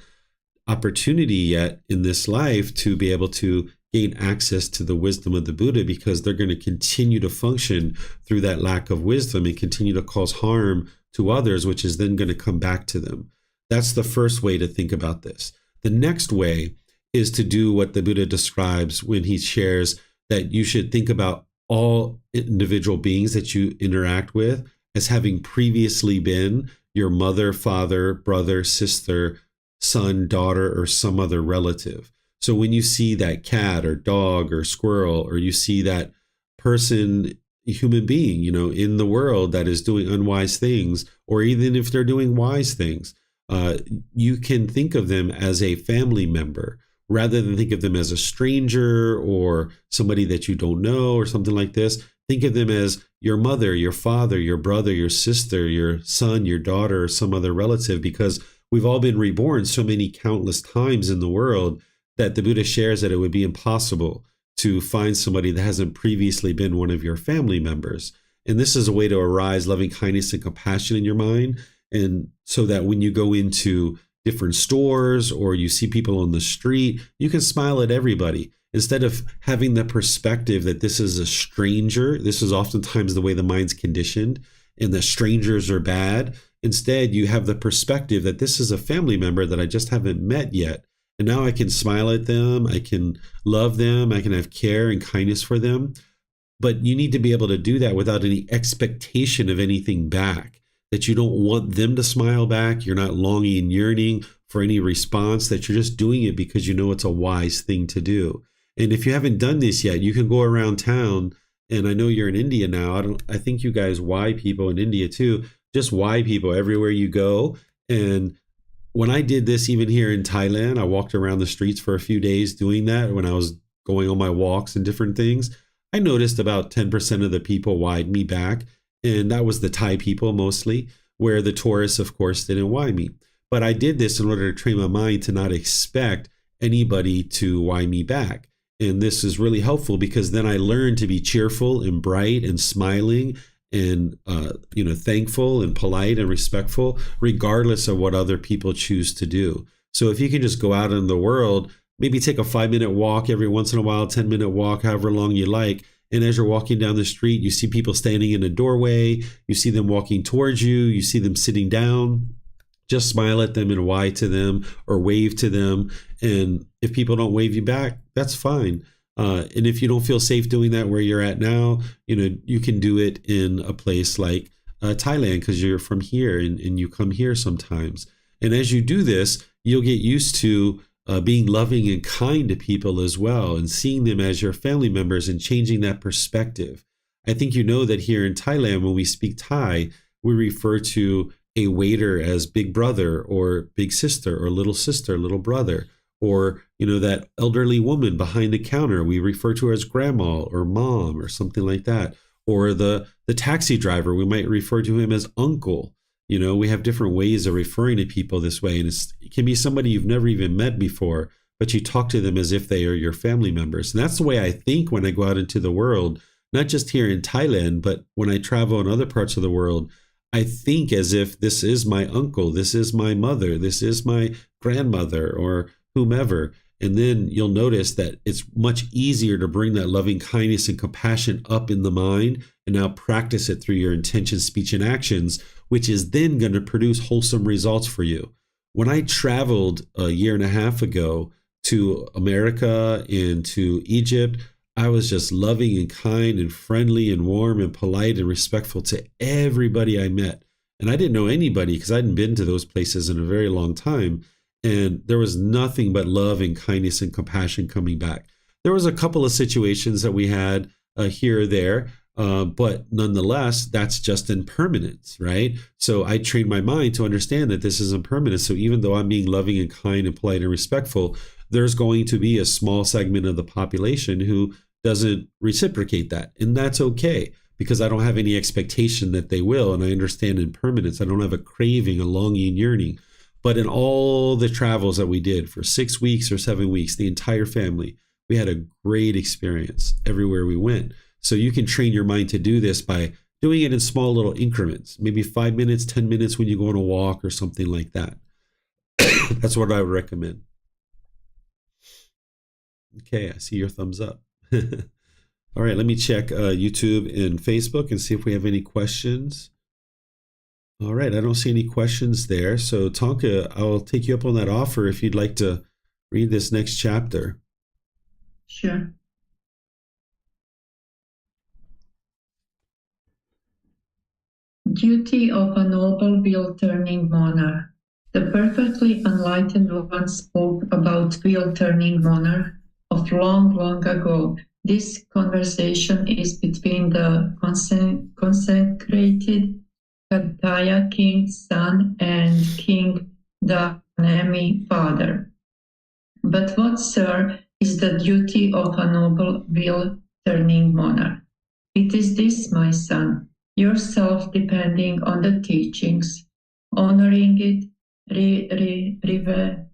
opportunity yet in this life to be able to gain access to the wisdom of the Buddha, because they're going to continue to function through that lack of wisdom and continue to cause harm to others, which is then going to come back to them. That's the first way to think about this. The next way is to do what the Buddha describes when he shares that you should think about all individual beings that you interact with as having previously been your mother, father, brother, sister, son, daughter, or some other relative. So when you see that cat or dog or squirrel, or you see that person, human being, in the world that is doing unwise things, or even if they're doing wise things, you can think of them as a family member rather than think of them as a stranger or somebody that you don't know or something like this. Think of them as your mother, your father, your brother, your sister, your son, your daughter, or some other relative, because we've all been reborn so many countless times in the world that the Buddha shares that it would be impossible to find somebody that hasn't previously been one of your family members. And this is a way to arise loving kindness and compassion in your mind. And so that when you go into different stores or you see people on the street, you can smile at everybody. Instead of having the perspective that this is a stranger, this is oftentimes the way the mind's conditioned, and that strangers are bad. Instead, you have the perspective that this is a family member that I just haven't met yet. And now I can smile at them, I can love them, I can have care and kindness for them. But you need to be able to do that without any expectation of anything back, that you don't want them to smile back. You're not longing and yearning for any response, that you're just doing it because you know it's a wise thing to do. And if you haven't done this yet, you can go around town. And I know you're in India now. I think you guys why people in India too, just why people everywhere you go. And when I did this, even here in Thailand, I walked around the streets for a few days doing that when I was going on my walks and different things. I noticed about 10% of the people why'd me back. And that was the Thai people mostly, where the tourists, of course, didn't why me. But I did this in order to train my mind to not expect anybody to why me back. And this is really helpful because then I learned to be cheerful and bright and smiling and thankful and polite and respectful, regardless of what other people choose to do. So if you can just go out in the world, maybe take a 5-minute walk every once in a while, 10-minute walk, however long you like. And as you're walking down the street, you see people standing in a doorway, you see them walking towards you, you see them sitting down. Just smile at them and why to them or wave to them. And if people don't wave you back, that's fine. And if you don't feel safe doing that where you're at now, you can do it in a place like Thailand, because you're from here and you come here sometimes. And as you do this, you'll get used to being loving and kind to people as well, and seeing them as your family members and changing that perspective. I think you know that here in Thailand, when we speak Thai, we refer to a waiter as big brother or big sister or little brother, or that elderly woman behind the counter we refer to her as grandma or mom or something like that, Or the taxi driver, we might refer to him as uncle. You know, we have different ways of referring to people this way. And it can be somebody you've never even met before, but you talk to them as if they are your family members. And that's the way I think when I go out into the world, not just here in Thailand, but when I travel in other parts of the world. I think as if this is my uncle, this is my mother, this is my grandmother, or whomever. And then you'll notice that it's much easier to bring that loving kindness and compassion up in the mind and now practice it through your intention, speech, and actions, which is then going to produce wholesome results for you. When I traveled a year and a half ago to America and to Egypt, I was just loving and kind and friendly and warm and polite and respectful to everybody I met. And I didn't know anybody because I hadn't been to those places in a very long time. And there was nothing but love and kindness and compassion coming back. There was a couple of situations that we had here or there, but nonetheless, that's just impermanence, right? So I trained my mind to understand that this is impermanent. So even though I'm being loving and kind and polite and respectful, there's going to be a small segment of the population who doesn't reciprocate that. And that's okay, because I don't have any expectation that they will. And I understand impermanence. I don't have a craving, a longing, yearning. But in all the travels that we did for 6 weeks or 7 weeks, the entire family, we had a great experience everywhere we went. So you can train your mind to do this by doing it in small little increments, maybe 5 minutes, 10 minutes when you go on a walk or something like that. That's what I would recommend. Okay, I see your thumbs up. All right, let me check YouTube and Facebook and see if we have any questions. All right, I don't see any questions there. So Tonka, I'll take you up on that offer if you'd like to read this next chapter. Sure. Duty of a noble wheel-turning monarch. The perfectly enlightened one spoke about wheel-turning monarch of long, long ago. This conversation is between the consecrated Kataya king's son and King Dhanami father. But what, sir, is the duty of a noble wheel-turning monarch? It is this, my son, yourself depending on the teachings, honoring it, revering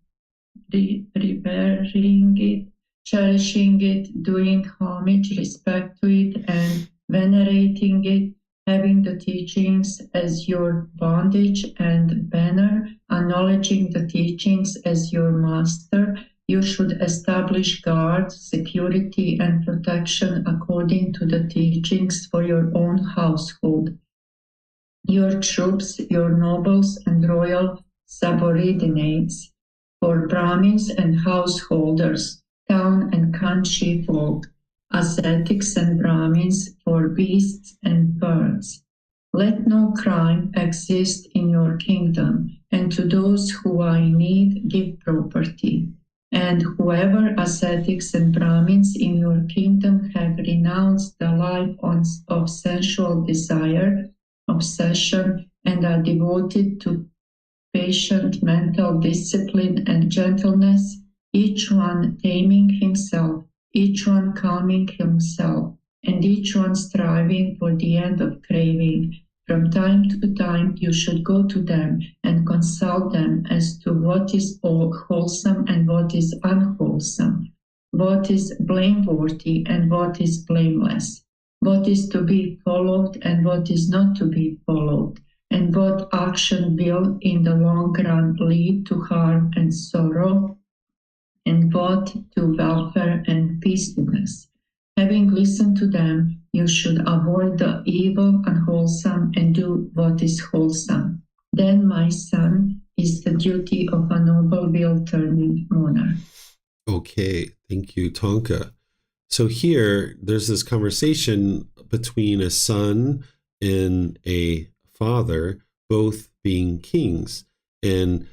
it, cherishing it, doing homage, respect to it, and venerating it, having the teachings as your bondage and banner, acknowledging the teachings as your master. You should establish guard, security, and protection according to the teachings for your own household, your troops, your nobles, and royal subordinates, for Brahmins and householders, town and country folk, ascetics and Brahmins, for beasts and birds. Let no crime exist in your kingdom, and to those who are in need, give property. And whoever ascetics and Brahmins in your kingdom have renounced the life of sensual desire, obsession, and are devoted to patient mental discipline and gentleness, each one taming himself, each one calming himself, and each one striving for the end of craving. From time to time you should go to them and consult them as to what is wholesome and what is unwholesome, what is blameworthy and what is blameless, what is to be followed and what is not to be followed, and what action will in the long run lead to harm and sorrow, and what to welfare and peacefulness. Having listened to them, you should avoid the evil, unwholesome, and do what is wholesome. Then, my son, is the duty of a noble wheel-turning monarch. Okay, thank you, Tonka. So here, there's this conversation between a son and a father, both being kings. And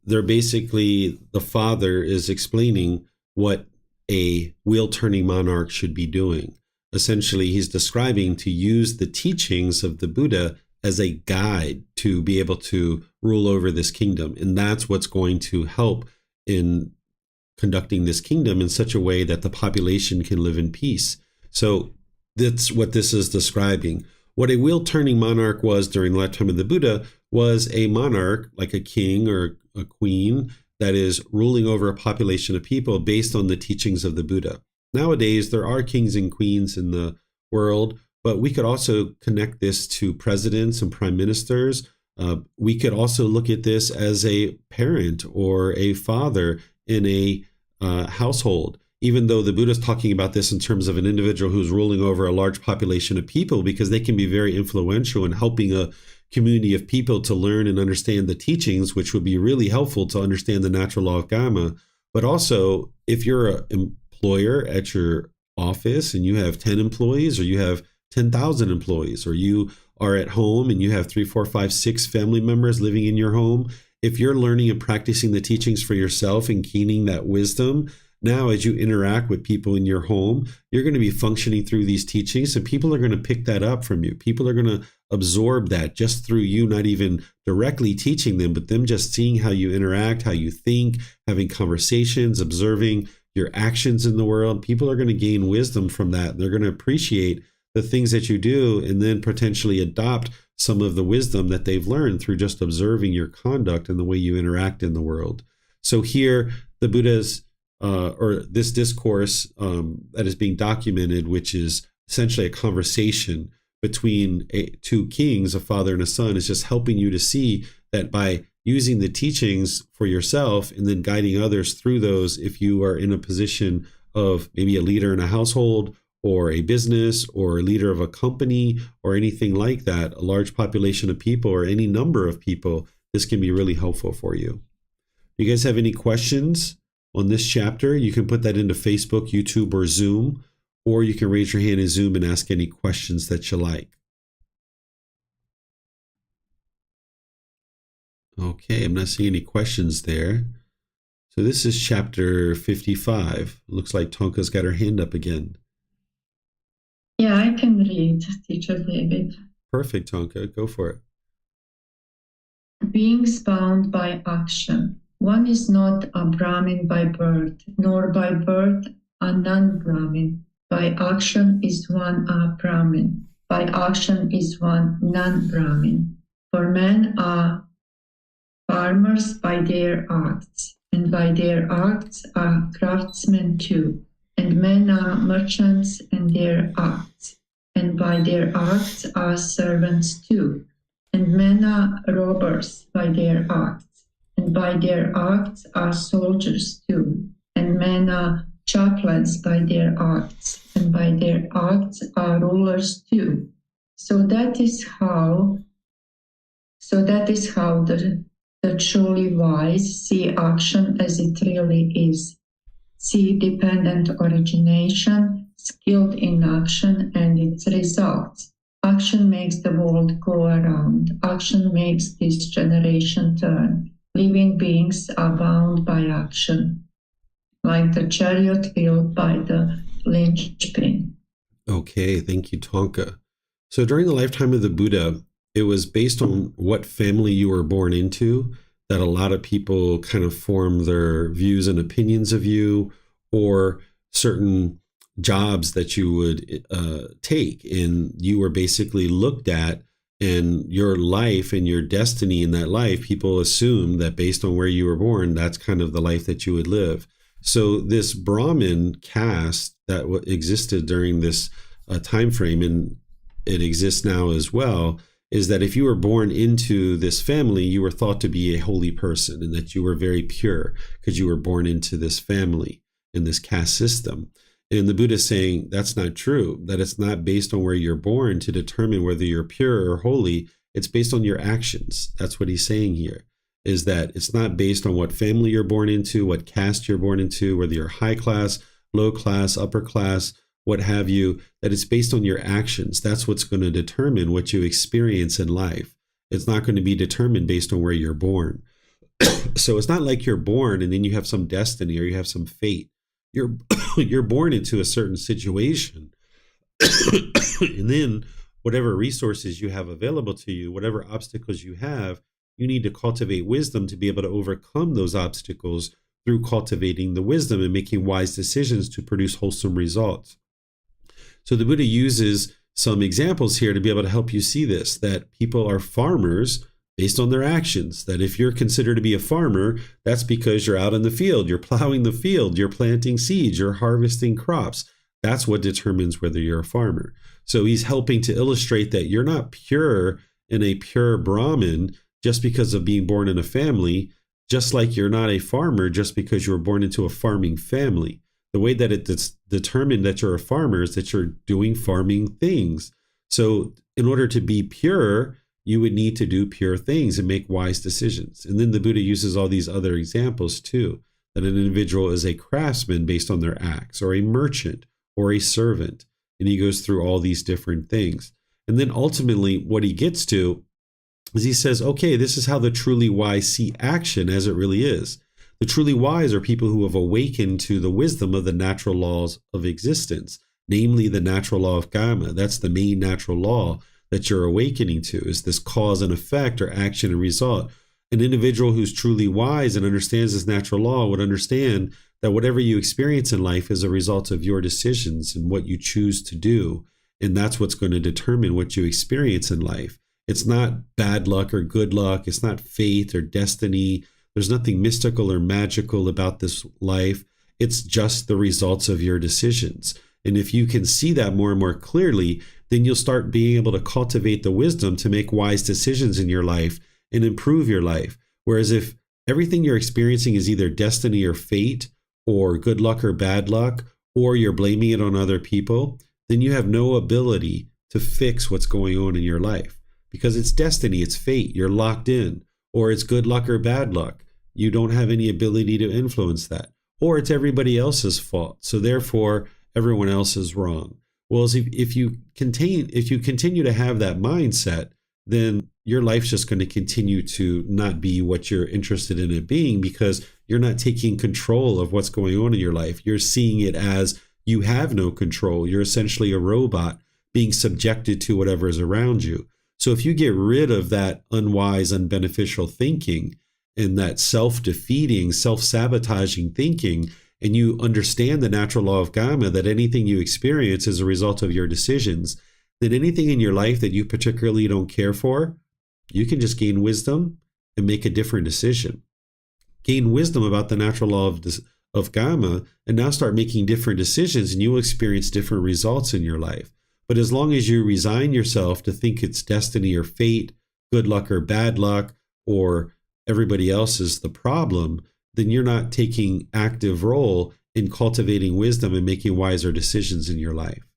they're basically, the father is explaining what a wheel-turning monarch should be doing. Essentially, he's describing to use the teachings of the Buddha as a guide to be able to rule over this kingdom. And that's what's going to help in conducting this kingdom in such a way that the population can live in peace. So That's what this is describing. What a wheel-turning monarch was during the lifetime of the Buddha was a monarch, like a king or a queen, that is ruling over a population of people based on the teachings of the Buddha. Nowadays, there are kings and queens in the world, but we could also connect this to presidents and prime ministers. We could also look at this as a parent or a father in a household, even though the Buddha is talking about this in terms of an individual who's ruling over a large population of people, because they can be very influential in helping a community of people to learn and understand the teachings, which would be really helpful to understand the natural law of karma. But also, if you're an employer at your office and you have 10 employees, or you have 10,000 employees, or you are at home and you have 3, 4, 5, 6 family members living in your home, if you're learning and practicing the teachings for yourself and gaining that wisdom, now as you interact with people in your home, you're going to be functioning through these teachings, and people are going to pick that up from you. People are going to absorb that just through you not even directly teaching them, but them just seeing how you interact, how you think, having conversations, observing your actions in the world. People are going to gain wisdom from that. They're going to appreciate the things that you do, and then potentially adopt some of the wisdom that they've learned through just observing your conduct and the way you interact in the world. So here, the Buddha's or this discourse that is being documented, which is essentially a conversation between two kings, a father and a son, is just helping you to see that by using the teachings for yourself and then guiding others through those, if you are in a position of maybe a leader in a household or a business or a leader of a company or anything like that, a large population of people or any number of people, this can be really helpful for you. Do you guys have any questions on this chapter? You can put that into Facebook, YouTube, or Zoom, or you can raise your hand in Zoom and ask any questions that you like. Okay, I'm not seeing any questions there. So this is chapter 55. Looks like Tonka's got her hand up again. Yeah, I can read, Teacher David. Perfect, Tonka. Go for it. Beings bound by action. One is not a Brahmin by birth, nor by birth a non-Brahmin. By action is one a Brahmin. By action is one non-Brahmin. For men are farmers by their acts, and by their acts are craftsmen too. And men are merchants in their acts, and by their acts are servants too. And men are robbers by their acts, and by their acts are soldiers too. And men are chaplains by their acts, and by their acts are rulers too. So that is how the truly wise see action as it really is. See dependent origination, skilled in action and its results. Action makes the world go around. Action makes this generation turn. Living beings are bound by action, like the chariot wheel by the linchpin. Okay, thank you, Tonka. So during the lifetime of the Buddha, it was based on what family you were born into that a lot of people kind of form their views and opinions of you, or certain jobs that you would take, and you were basically looked at, and your life and your destiny in that life, people assume that based on where you were born, that's kind of the life that you would live. So this Brahmin caste that existed during this time frame, and it exists now as well, is that if you were born into this family, you were thought to be a holy person, and that you were very pure because you were born into this family in this caste system. And the Buddha is saying that's not true, that it's not based on where you're born to determine whether you're pure or holy. It's based on your actions. That's what he's saying here, is that it's not based on what family you're born into, what caste you're born into, whether you're high class, low class, upper class, what have you, that it's based on your actions. That's what's going to determine what you experience in life. It's not going to be determined based on where you're born. So it's not like you're born and then you have some destiny or you have some fate. You're born into a certain situation. And then whatever resources you have available to you, whatever obstacles you have, you need to cultivate wisdom to be able to overcome those obstacles through cultivating the wisdom and making wise decisions to produce wholesome results. So the Buddha uses some examples here to be able to help you see this, that people are farmers based on their actions. That if you're considered to be a farmer, that's because you're out in the field, you're plowing the field, you're planting seeds, you're harvesting crops. That's what determines whether you're a farmer. So he's helping to illustrate that you're not pure in a pure Brahmin just because of being born in a family, just like you're not a farmer just because you were born into a farming family. The way that it's determined that you're a farmer is that you're doing farming things. So in order to be pure, you would need to do pure things and make wise decisions. And then the Buddha uses all these other examples too, that an individual is a craftsman based on their acts, or a merchant, or a servant. And he goes through all these different things. And then ultimately what he gets to is he says, okay, this is how the truly wise see action as it really is. The truly wise are people who have awakened to the wisdom of the natural laws of existence, namely the natural law of karma. That's the main natural law that you're awakening to, is this cause and effect, or action and result. An individual who's truly wise and understands this natural law would understand that whatever you experience in life is a result of your decisions and what you choose to do. And that's what's going to determine what you experience in life. It's not bad luck or good luck. It's not fate or destiny. There's nothing mystical or magical about this life. It's just the results of your decisions. And if you can see that more and more clearly, then you'll start being able to cultivate the wisdom to make wise decisions in your life and improve your life. Whereas if everything you're experiencing is either destiny or fate, or good luck or bad luck, or you're blaming it on other people, then you have no ability to fix what's going on in your life. Because it's destiny, it's fate, you're locked in. Or it's good luck or bad luck. You don't have any ability to influence that. Or it's everybody else's fault, so therefore everyone else is wrong. Well, if you continue to have that mindset, then your life's just going to continue to not be what you're interested in it being, because you're not taking control of what's going on in your life. You're seeing it as you have no control. You're essentially a robot being subjected to whatever is around you. So if you get rid of that unwise, unbeneficial thinking and that self-defeating, self-sabotaging thinking, and you understand the natural law of karma, that anything you experience is a result of your decisions, then anything in your life that you particularly don't care for, you can just gain wisdom and make a different decision. Gain wisdom about the natural law of karma, and now start making different decisions, and you will experience different results in your life. But as long as you resign yourself to think it's destiny or fate, good luck or bad luck, or everybody else is the problem, then you're not taking active role in cultivating wisdom and making wiser decisions in your life.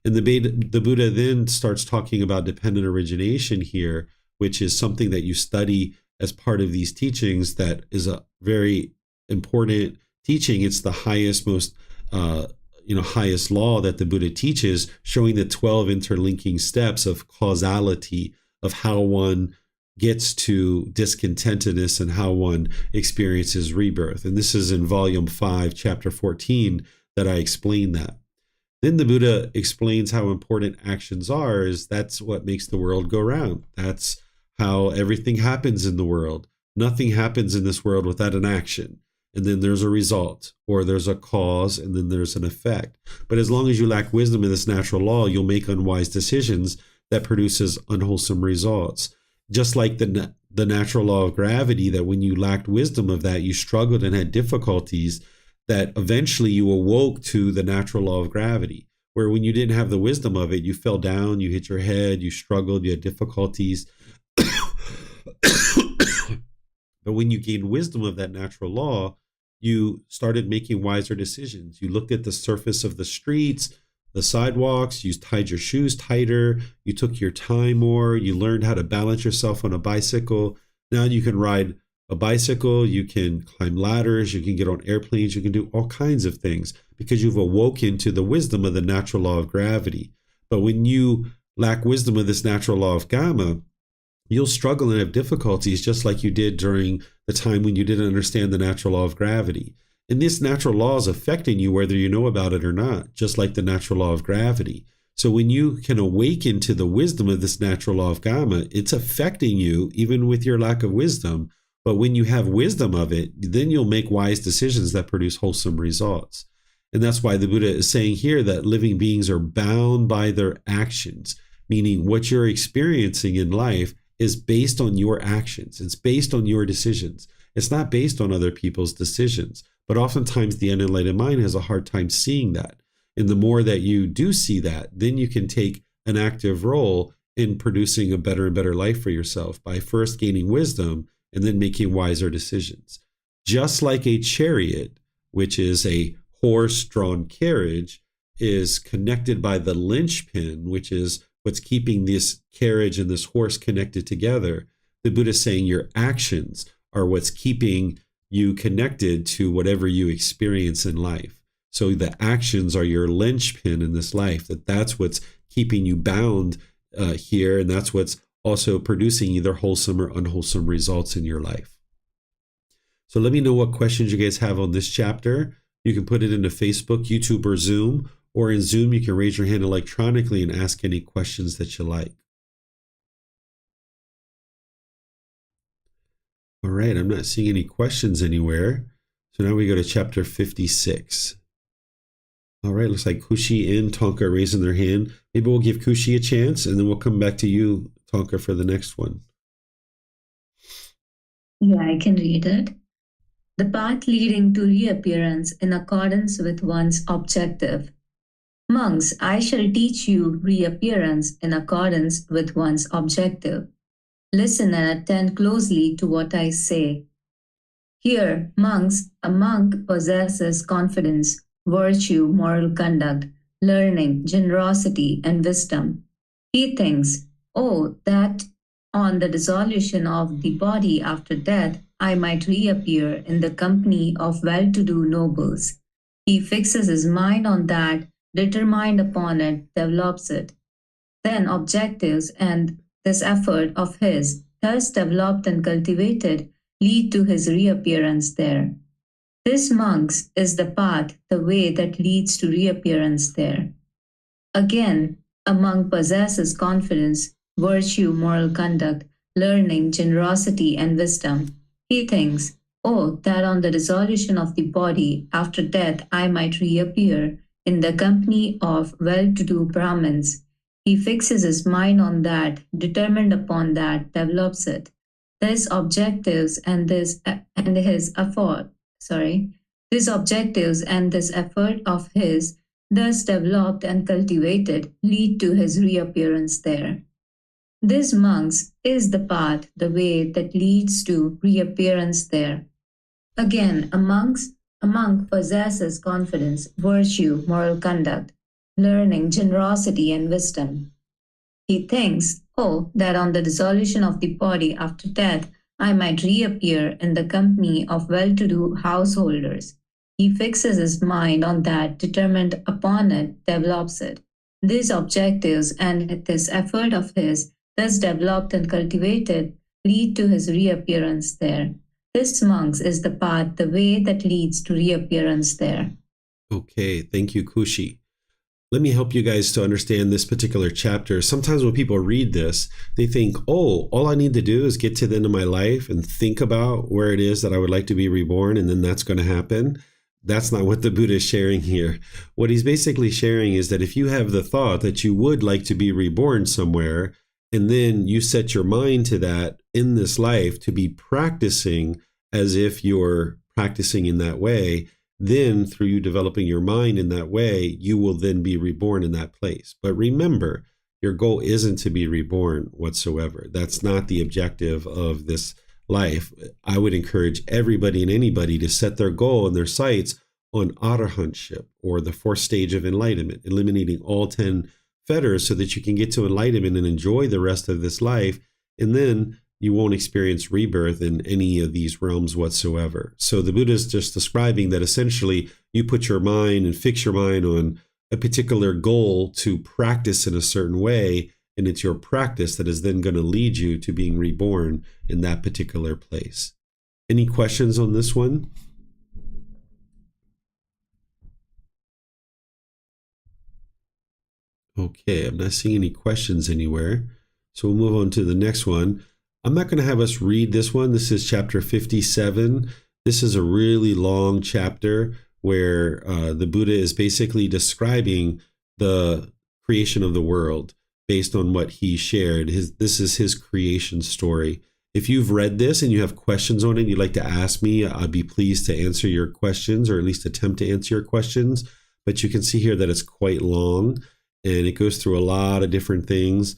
And the Buddha then starts talking about dependent origination here, which is something that you study as part of these teachings. That is a very important teaching. It's the highest, most highest law that the Buddha teaches, showing the 12 interlinking steps of causality, of how one gets to discontentedness and how one experiences rebirth. And this is in volume 5, chapter 14, that I explain that. Then the Buddha explains how important actions are, is that's what makes the world go round. That's how everything happens in the world. Nothing happens in this world without an action. And then there's a result, or there's a cause, and then there's an effect. But as long as you lack wisdom in this natural law, you'll make unwise decisions that produces unwholesome results. Just like the natural law of gravity, that when you lacked wisdom of that, you struggled and had difficulties, that eventually you awoke to the natural law of gravity, where when you didn't have the wisdom of it, you fell down, you hit your head, you struggled, you had difficulties. But when you gained wisdom of that natural law, you started making wiser decisions. You looked at the surface of the streets, the sidewalks, you tied your shoes tighter, you took your time more, you learned how to balance yourself on a bicycle. Now you can ride a bicycle, you can climb ladders, you can get on airplanes, you can do all kinds of things because you've awoken to the wisdom of the natural law of gravity. But when you lack wisdom of this natural law of karma, you'll struggle and have difficulties just like you did during the time when you didn't understand the natural law of gravity. And this natural law is affecting you whether you know about it or not, just like the natural law of gravity. So when you can awaken to the wisdom of this natural law of karma, it's affecting you even with your lack of wisdom. But when you have wisdom of it, then you'll make wise decisions that produce wholesome results. And that's why the Buddha is saying here that living beings are bound by their actions, meaning what you're experiencing in life is based on your actions. It's based on your decisions. It's not based on other people's decisions. But oftentimes the unenlightened mind has a hard time seeing that. And the more that you do see that, then you can take an active role in producing a better and better life for yourself by first gaining wisdom and then making wiser decisions. Just like a chariot, which is a horse-drawn carriage, is connected by the linchpin, which is what's keeping this carriage and this horse connected together. The Buddha is saying your actions are what's keeping you connected to whatever you experience in life. So the actions are your linchpin in this life, that's what's keeping you bound here, and that's what's also producing either wholesome or unwholesome results in your life. So let me know what questions you guys have on this chapter. You can put it into Facebook, YouTube, or Zoom, or in Zoom you can raise your hand electronically and ask any questions that you like. All right, I'm not seeing any questions anywhere. So now we go to chapter 56. All right, looks like Kushi and Tonka are raising their hand. Maybe we'll give Kushi a chance, and then we'll come back to you, Tonka, for the next one. Yeah, I can read it. The path leading to reappearance in accordance with one's objective. Monks, I shall teach you reappearance in accordance with one's objective. Listen and attend closely to what I say. Here, monks, a monk possesses confidence, virtue, moral conduct, learning, generosity, and wisdom. He thinks, oh, that on the dissolution of the body after death, I might reappear in the company of well-to-do nobles. He fixes his mind on that, determined upon it, develops it. Then objectives and this effort of his, thus developed and cultivated, lead to his reappearance there. This, monks, is the path, the way that leads to reappearance there. Again, a monk possesses confidence, virtue, moral conduct, learning, generosity, and wisdom. He thinks, oh, that on the dissolution of the body after death I might reappear in the company of well-to-do Brahmins. He fixes his mind on that, determined upon that, develops it. These objectives and this effort of his, thus developed and cultivated, lead to his reappearance there. This, monks, is the path, the way that leads to reappearance there. Again, a monk possesses confidence, virtue, moral conduct, learning, generosity, and wisdom. He thinks, oh, that on the dissolution of the body after death, I might reappear in the company of well-to-do householders. He fixes his mind on that, determined upon it, develops it. These objectives and this effort of his, thus developed and cultivated, lead to his reappearance there. This, monks, is the path, the way that leads to reappearance there. Okay, thank you, Kushi. Let me help you guys to understand this particular chapter. Sometimes when people read this, they think, oh, all I need to do is get to the end of my life and think about where it is that I would like to be reborn, and then that's going to happen. That's not what the Buddha is sharing here. What he's basically sharing is that if you have the thought that you would like to be reborn somewhere, and then you set your mind to that in this life to be practicing as if you're practicing in that way, then through you developing your mind in that way, you will then be reborn in that place. But remember, your goal isn't to be reborn whatsoever. That's not the objective of this life. I would encourage everybody and anybody to set their goal and their sights on arahantship, or the fourth stage of enlightenment, eliminating all 10 fetters so that you can get to enlightenment and enjoy the rest of this life. And then you won't experience rebirth in any of these realms whatsoever. So the Buddha is just describing that essentially you put your mind and fix your mind on a particular goal to practice in a certain way, and it's your practice that is then going to lead you to being reborn in that particular place. Any questions on this one? Okay, I'm not seeing any questions anywhere. So we'll move on to the next one. I'm not going to have us read this one. This is chapter 57. This is a really long chapter where the Buddha is basically describing the creation of the world based on what he shared. This is his creation story. If you've read this and you have questions on it, and you'd like to ask me, I'd be pleased to answer your questions, or at least attempt to answer your questions. But you can see here that it's quite long and it goes through a lot of different things.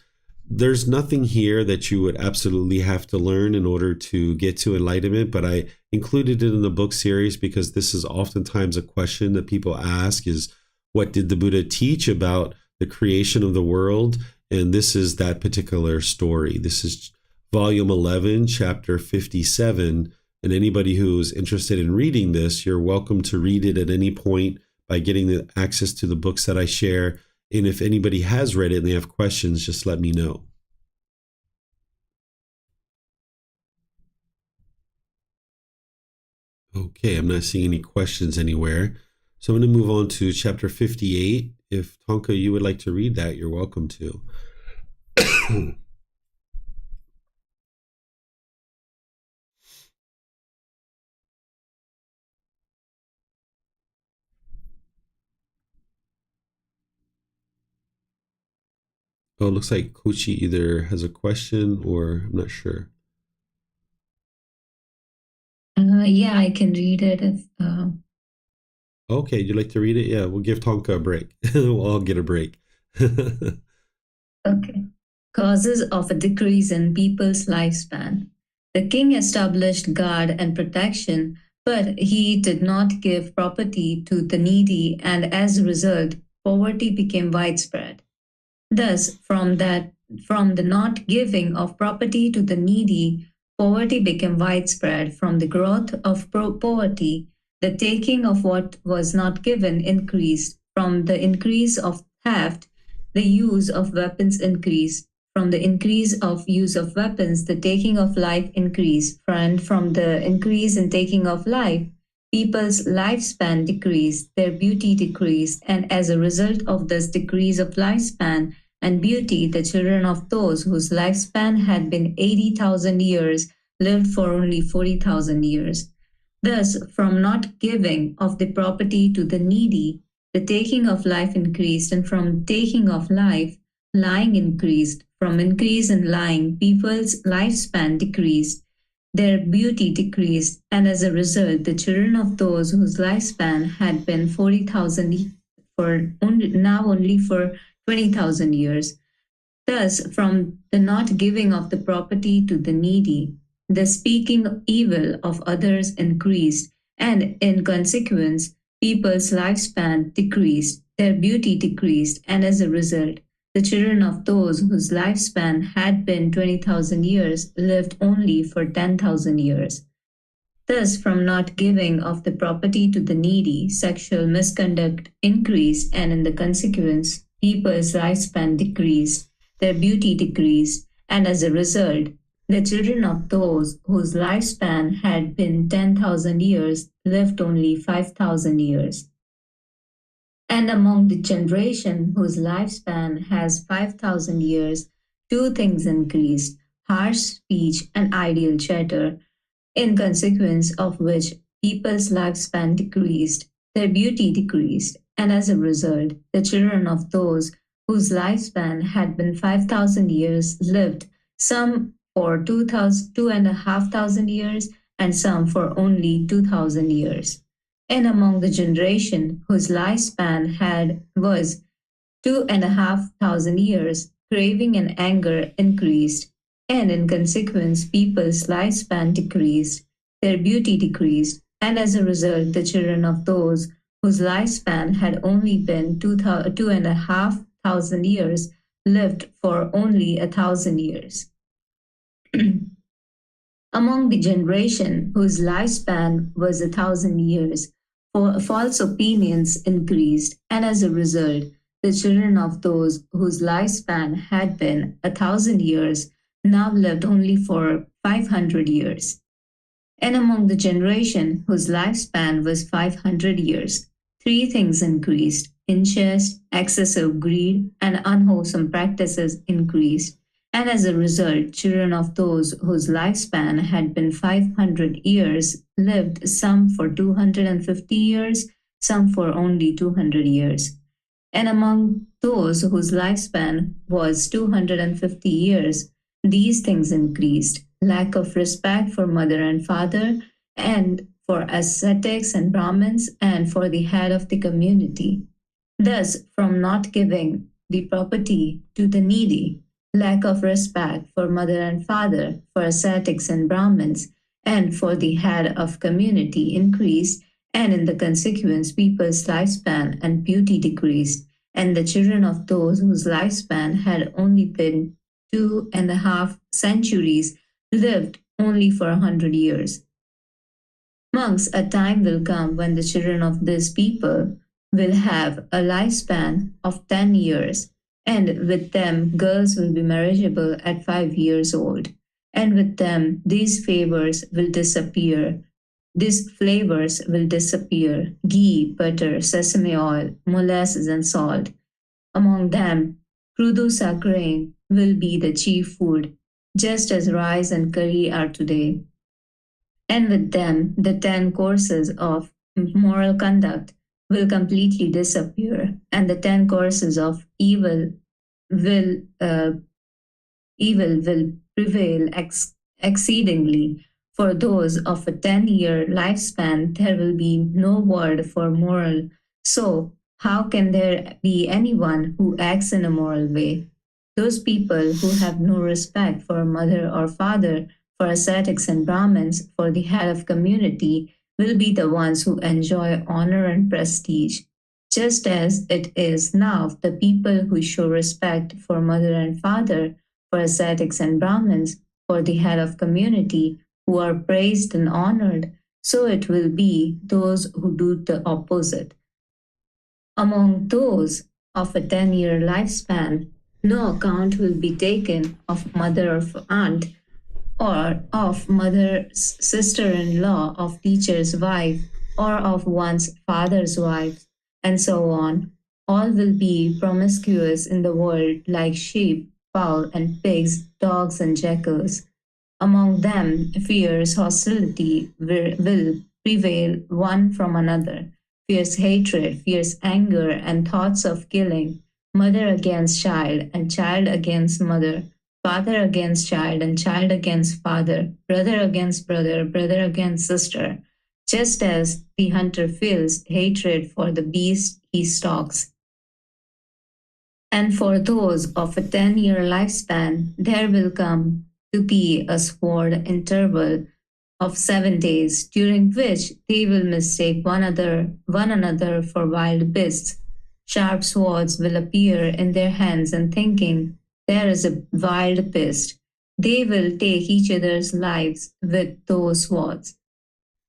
There's nothing here that you would absolutely have to learn in order to get to enlightenment, but I included it in the book series because this is oftentimes a question that people ask is, what did the Buddha teach about the creation of the world? And this is that particular story. This is volume 11, chapter 57. And anybody who's interested in reading this, you're welcome to read it at any point by getting the access to the books that I share. And if anybody has read it and they have questions, just let me know. Okay, I'm not seeing any questions anywhere. So I'm going to move on to chapter 58. If Tonka, you would like to read that, you're welcome to. Oh, it looks like Kochi either has a question or I'm not sure. Yeah, I can read it if. Okay, you'd like to read it? Yeah, we'll give Tonka a break. We'll all get a break. Okay. Causes of a decrease in people's lifespan. The king established guard and protection, but he did not give property to the needy, and as a result, poverty became widespread. Thus, from the not giving of property to the needy, poverty became widespread. From the growth of poverty, the taking of what was not given increased. From the increase of theft, the use of weapons increased. From the increase of use of weapons, the taking of life increased. And from the increase in taking of life, people's lifespan decreased, their beauty decreased, and as a result of this decrease of lifespan and beauty, the children of those whose lifespan had been 80,000 years lived for only 40,000 years. Thus, from not giving of the property to the needy, the taking of life increased, and from taking of life, lying increased. From increase in lying, people's lifespan decreased, their beauty decreased, and as a result, the children of those whose lifespan had been 40,000 for only for 20,000 years. Thus, from the not giving of the property to the needy, the speaking evil of others increased, and in consequence, people's lifespan decreased, their beauty decreased, and as a result, the children of those whose lifespan had been 20,000 years lived only for 10,000 years. Thus, from not giving of the property to the needy, sexual misconduct increased, and in the consequence, people's lifespan decreased, their beauty decreased, and as a result, the children of those whose lifespan had been 10,000 years lived only 5,000 years. And among the generation whose lifespan has 5,000 years, two things increased: harsh speech and idle chatter, in consequence of which people's lifespan decreased, their beauty decreased, and as a result, the children of those whose lifespan had been 5,000 years lived, some for 2,500 years, and some for only 2,000 years. And among the generation whose lifespan was 2,500 years, craving and anger increased, and in consequence, people's lifespan decreased, their beauty decreased, and as a result, the children of those whose lifespan had only been 2,500 years lived for only 1,000 years. Among the generation whose lifespan was 1,000 years, false opinions increased, and as a result, the children of those whose lifespan had been 1,000 years now lived only for 500 years. And among the generation whose lifespan was 500 years, three things increased: incest, excessive greed, and unwholesome practices increased. And as a result, children of those whose lifespan had been 500 years lived, some for 250 years, some for only 200 years. And among those whose lifespan was 250 years, these things increased: lack of respect for mother and father, and for ascetics and Brahmins, and for the head of the community. Thus, from not giving the property to the needy, lack of respect for mother and father, for ascetics and Brahmins, and for the head of community increased, and in the consequence, people's lifespan and beauty decreased, and the children of those whose lifespan had only been 2.5 centuries lived only for 100 years. Monks, a time will come when the children of this people will have a lifespan of 10 years, and with them girls will be marriageable at 5 years old, and with them these favors will disappear. These flavors will disappear: ghee, butter, sesame oil, molasses, and salt. Among them, krudusa grain will be the chief food, just as rice and curry are today. And with them, the 10 courses of moral conduct will completely disappear, and the 10 courses of will uh, evil will prevail exceedingly. For those of a 10-year lifespan, there will be no word for moral. So, how can there be anyone who acts in a moral way? Those people who have no respect for mother or father, for ascetics and Brahmins, for the head of community, will be the ones who enjoy honor and prestige. Just as it is now, the people who show respect for mother and father, for ascetics and Brahmins, for the head of community, who are praised and honored, so it will be those who do the opposite. Among those of a 10-year lifespan, no account will be taken of mother or aunt, or of mother's sister-in-law, of teacher's wife, or of one's father's wife, and so on. All will be promiscuous in the world, like sheep, fowl, and pigs, dogs, and jackals. Among them, fierce hostility will prevail one from another, fierce hatred, fierce anger, and thoughts of killing, mother against child, and child against mother, father against child, and child against father, brother against brother, brother against sister, just as the hunter feels hatred for the beast he stalks. And for those of a 10-year lifespan, there will come to be a sword interval of 7 days, during which they will mistake one another for wild beasts. Sharp swords will appear in their hands, and thinking there is a wild beast, they will take each other's lives with those swords.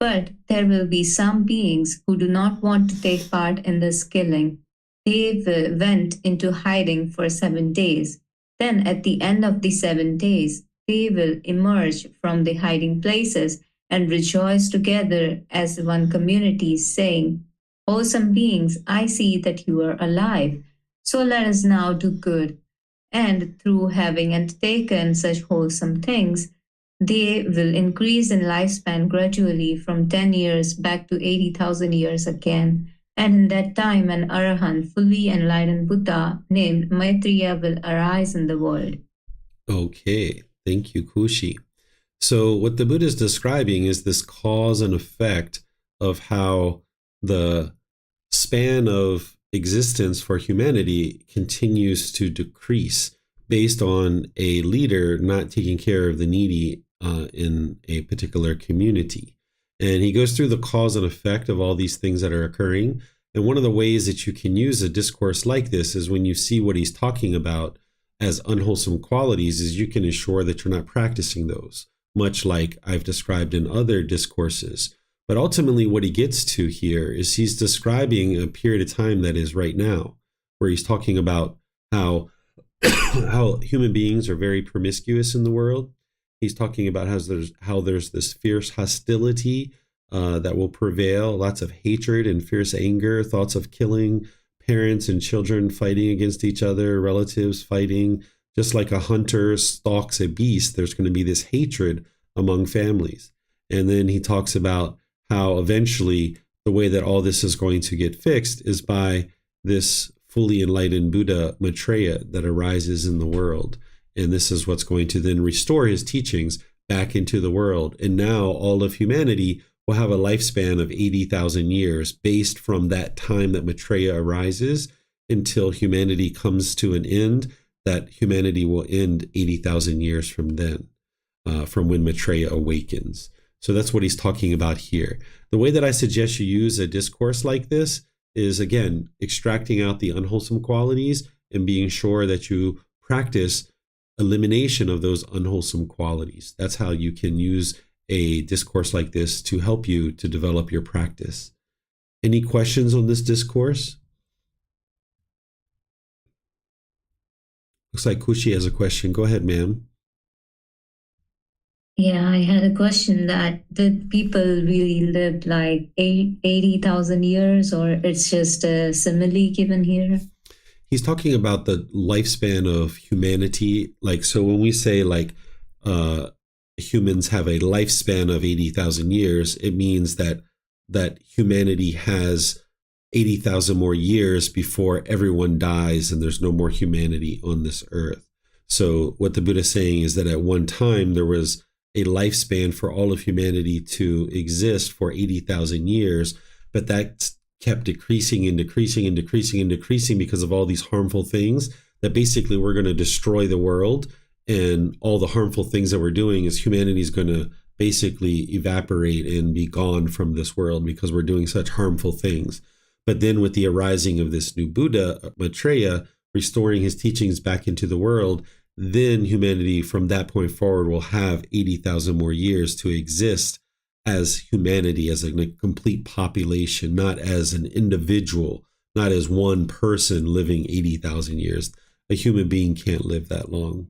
But there will be some beings who do not want to take part in this killing. They went into hiding for 7 days. Then, at the end of the 7 days, they will emerge from the hiding places and rejoice together as one community, saying, "Awesome beings, I see that you are alive. So let us now do good." And through having undertaken such wholesome things, they will increase in lifespan gradually from 10 years back to 80,000 years again. And in that time, an Arahant, fully enlightened Buddha named Maitreya will arise in the world. Okay, thank you, Kushi. So what the Buddha is describing is this cause and effect of how the span of existence for humanity continues to decrease based on a leader not taking care of the needy in a particular community. And he goes through the cause and effect of all these things that are occurring. And one of the ways that you can use a discourse like this is when you see what he's talking about as unwholesome qualities, is you can ensure that you're not practicing those, much like I've described in other discourses. But ultimately what he gets to here is he's describing a period of time that is right now, where he's talking about how how human beings are very promiscuous in the world. He's talking about how there's this fierce hostility that will prevail, lots of hatred and fierce anger, thoughts of killing, parents and children fighting against each other, relatives fighting. Just like a hunter stalks a beast, there's going to be this hatred among families. And then he talks about how eventually the way that all this is going to get fixed is by this fully enlightened Buddha Maitreya that arises in the world. And this is what's going to then restore his teachings back into the world. And now all of humanity will have a lifespan of 80,000 years based from that time that Maitreya arises until humanity comes to an end, that humanity will end 80,000 years from then, from when Maitreya awakens. So that's what he's talking about here. The way that I suggest you use a discourse like this is, again, extracting out the unwholesome qualities and being sure that you practice elimination of those unwholesome qualities. That's how you can use a discourse like this to help you to develop your practice. Any questions on this discourse? Looks like Kushi has a question. Go ahead, ma'am. Yeah, I had a question that did people really live like 80,000 years, or it's just a simile given here? He's talking about the lifespan of humanity. Like, so when we say like humans have a lifespan of 80,000 years, it means that humanity has 80,000 more years before everyone dies and there's no more humanity on this earth. So what the Buddha is saying is that at one time there was a lifespan for all of humanity to exist for 80,000 years, but that kept decreasing and decreasing and decreasing and decreasing because of all these harmful things, that basically we're going to destroy the world, and all the harmful things that we're doing is humanity is going to basically evaporate and be gone from this world because we're doing such harmful things. But then with the arising of this new Buddha, Maitreya, restoring his teachings back into the world, then humanity from that point forward will have 80,000 more years to exist as humanity, as a complete population, not as an individual, not as one person living 80,000 years. A human being can't live that long.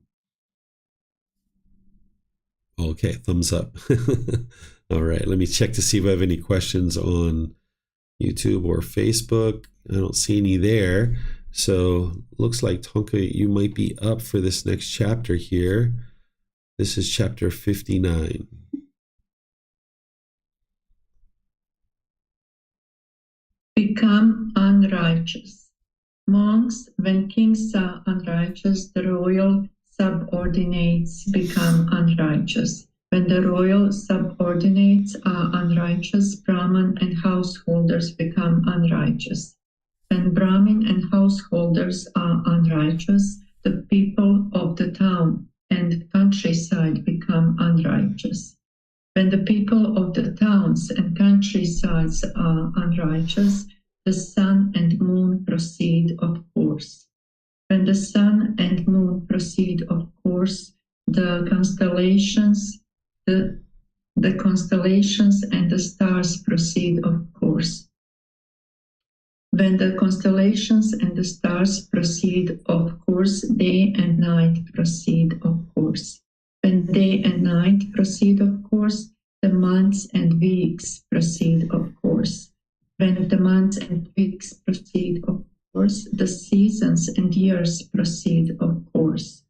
Okay, thumbs up. All right, let me check to see if I have any questions on YouTube or Facebook. I don't see any there. So looks like, Tonka, you might be up for this next chapter here. This is chapter 59. Become unrighteous. Monks, when kings are unrighteous, the royal subordinates become unrighteous. When the royal subordinates are unrighteous, Brahmin and householders become unrighteous. When Brahmin and householders are unrighteous, the people of the town and countryside become unrighteous. When the people of the towns and countrysides are unrighteous, the sun and moon proceed of course. When the sun and moon proceed of course, the constellations and the stars proceed of course. When the constellations and the stars proceed of course, day and night proceed of course. When day and night proceed of course, the months and weeks proceed of course. When the months and weeks proceed of course, the seasons and years proceed of course.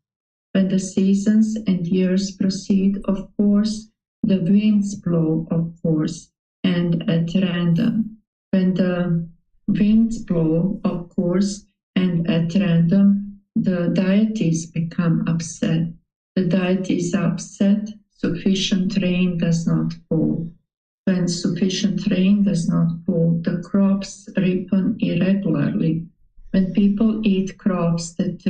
When the seasons and years proceed of course, the winds blow of course and at random. When the winds blow of course and at random, the deities become upset. The deities are upset, sufficient rain does not fall. When sufficient rain does not fall, the crops ripen irregularly. When people eat crops that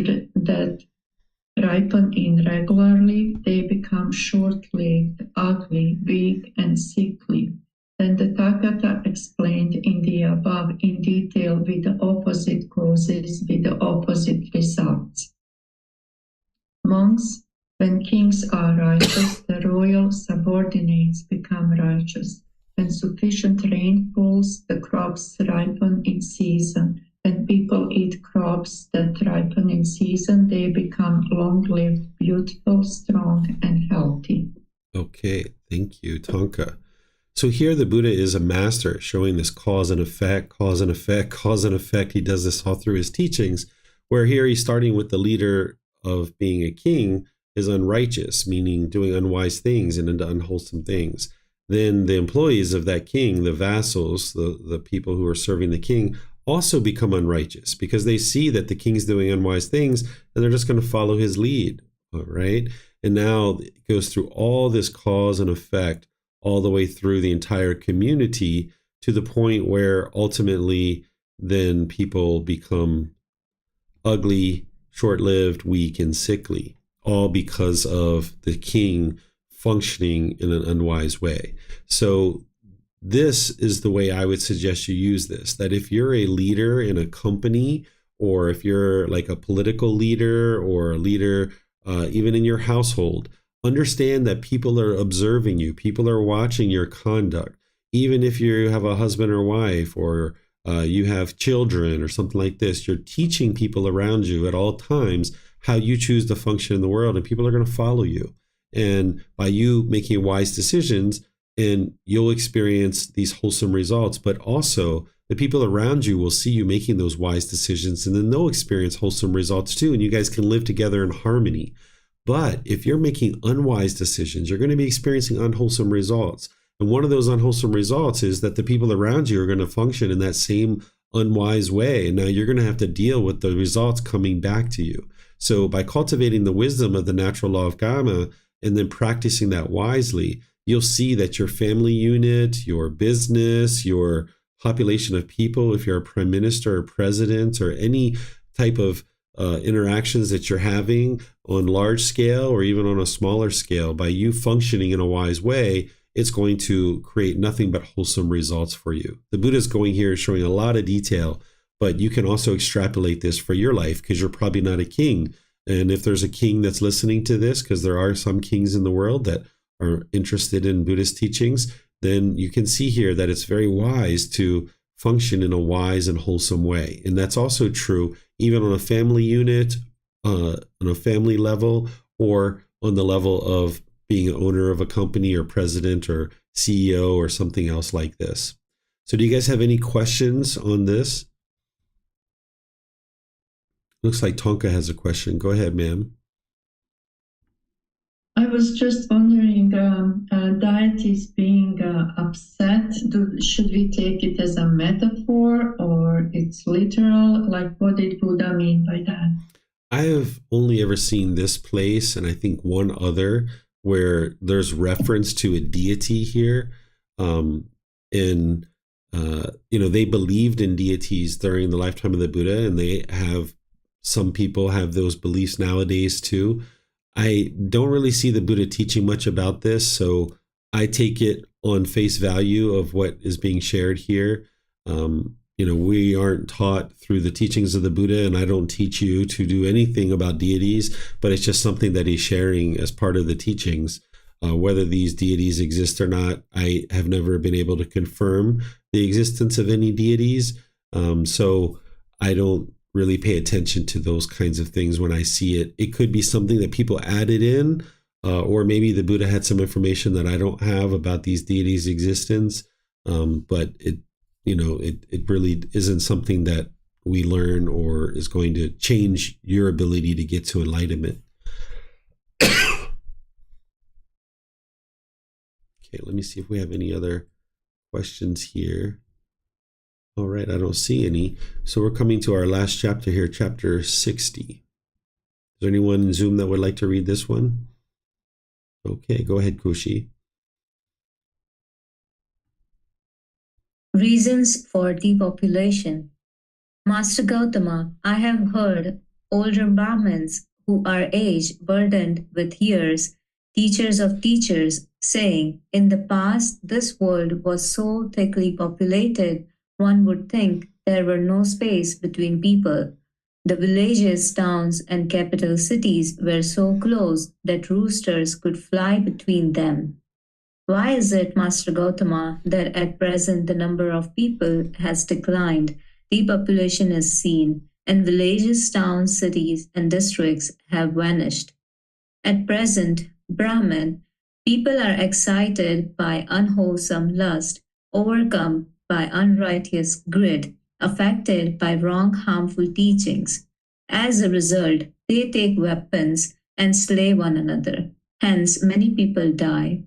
ripen irregularly, they become short-lived, ugly, weak, and sickly. Then the Tathagata explained in the above in detail with the opposite causes, with the opposite results. Monks, when kings are righteous, the royal subordinates become righteous. When sufficient rain falls, the crops ripen in season. When people eat crops that ripen in season, they become long-lived, beautiful, strong, and healthy. Okay, thank you, Tonka. So here the Buddha is a master showing this cause and effect, cause and effect, cause and effect. He does this all through his teachings, where here he's starting with the leader of being a king is unrighteous, meaning doing unwise things and into unwholesome things. then the employees of that king, the vassals, the people who are serving the king, also become unrighteous because they see that the king's doing unwise things and they're just going to follow his lead, right? And now it goes through all this cause and effect all the way through the entire community to the point where ultimately then people become ugly, short-lived, weak, and sickly, all because of the king functioning in an unwise way. So this is the way I would suggest you use this, that if you're a leader in a company, or if you're like a political leader or a leader even in your household, understand that people are observing you. People are watching your conduct. Even if you have a husband or wife, or you have children or something like this, you're teaching people around you at all times how you choose to function in the world, and people are going to follow you. And by you making wise decisions, and you'll experience these wholesome results, but also the people around you will see you making those wise decisions, and then they'll experience wholesome results too, and you guys can live together in harmony. But if you're making unwise decisions, you're going to be experiencing unwholesome results. And one of those unwholesome results is that the people around you are going to function in that same unwise way. And now you're going to have to deal with the results coming back to you. So by cultivating the wisdom of the natural law of karma and then practicing that wisely, you'll see that your family unit, your business, your population of people, if you're a prime minister or president or any type of interactions that you're having on large scale or even on a smaller scale, by you functioning in a wise way, it's going to create nothing but wholesome results for you. The Buddha is going here showing a lot of detail, but you can also extrapolate this for your life because you're probably not a king. And if there's a king that's listening to this, because there are some kings in the world that are interested in Buddhist teachings, then you can see here that it's very wise to function in a wise and wholesome way. And that's also true even on a family unit, on a family level, or on the level of being an owner of a company or president or CEO or something else like this. So do you guys have any questions on this? Looks like Tonka has a question. Go ahead, ma'am. I was just wondering, deities being upset, should we take it as a metaphor or it's literal? Like, what did Buddha mean by that? I have only ever seen this place, and I think one other, where there's reference to a deity here. They believed in deities during the lifetime of the Buddha, and some people have those beliefs nowadays too. I don't really see the Buddha teaching much about this, so I take it on face value of what is being shared here. We aren't taught through the teachings of the Buddha, and I don't teach you to do anything about deities, but it's just something that he's sharing as part of the teachings. Whether these deities exist or not, I have never been able to confirm the existence of any deities. So I don't really pay attention to those kinds of things when I see it. It could be something that people added in, or maybe the Buddha had some information that I don't have about these deities' existence. But it really isn't something that we learn or is going to change your ability to get to enlightenment. Okay, let me see if we have any other questions here. All right, I don't see any. So we're coming to our last chapter here, chapter 60. Is there anyone in Zoom that would like to read this one? Okay, go ahead, Kushi. Reasons for depopulation. Master Gautama, I have heard older Brahmins who are age-burdened with years, teachers of teachers, saying, in the past this world was so thickly populated, one would think there were no space between people. The villages, towns, and capital cities were so close that roosters could fly between them. Why is it, Master Gautama, that at present the number of people has declined, depopulation is seen, and villages, towns, cities, and districts have vanished? At present, Brahman, people are excited by unwholesome lust, overcome by unrighteous greed, affected by wrong, harmful teachings. As a result, they take weapons and slay one another. Hence, many people die.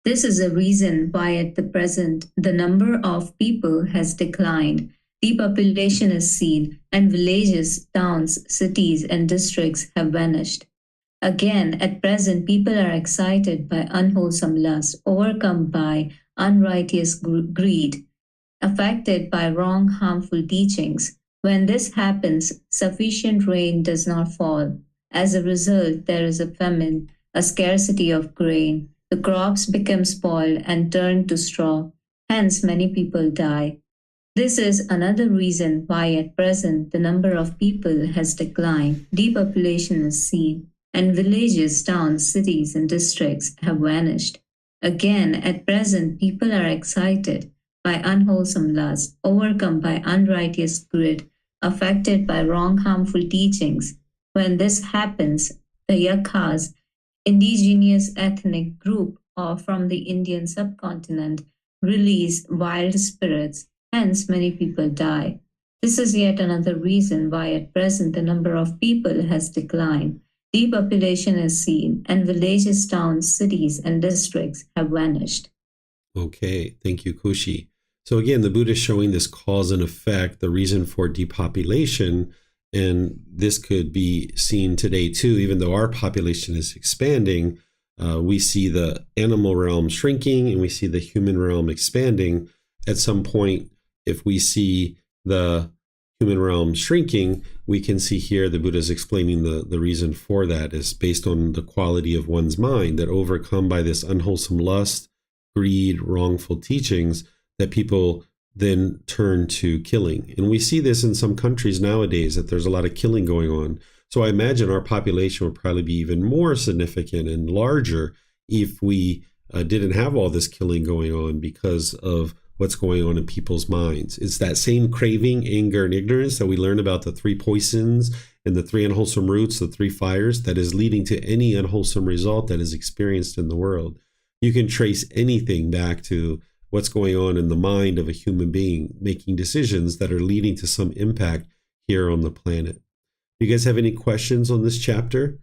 This is a reason why at the present the number of people has declined, depopulation is seen, and villages, towns, cities, and districts have vanished. Again, at present, people are excited by unwholesome lust, overcome by unrighteous greed, affected by wrong, harmful teachings. When this happens, sufficient rain does not fall. As a result, there is a famine, a scarcity of grain. The crops become spoiled and turn to straw. Hence, many people die. This is another reason why at present the number of people has declined, depopulation is seen, and villages, towns, cities, and districts have vanished. Again, at present people are excited by unwholesome lust, overcome by unrighteous greed, affected by wrong, harmful teachings. When this happens, the Yakhas, indigenous ethnic group from the Indian subcontinent, release wild spirits. Hence, many people die. This is yet another reason why at present the number of people has declined, depopulation is seen, and villages, towns, cities, and districts have vanished. Okay, thank you, Kushi. So again, the Buddha is showing this cause and effect, the reason for depopulation, and this could be seen today too. Even though our population is expanding, we see the animal realm shrinking and we see the human realm expanding. At some point, if we see the human realm shrinking, we can see here the Buddha is explaining the reason for that is based on the quality of one's mind, that overcome by this unwholesome lust, greed, wrongful teachings, that people then turn to killing. And we see this in some countries nowadays, that there's a lot of killing going on. So I imagine our population would probably be even more significant and larger if we didn't have all this killing going on because of what's going on in people's minds. It's that same craving, anger, and ignorance that we learn about the three poisons and the three unwholesome roots, the three fires, that is leading to any unwholesome result that is experienced in the world. You can trace anything back to what's going on in the mind of a human being, making decisions that are leading to some impact here on the planet. Do you guys have any questions on this chapter?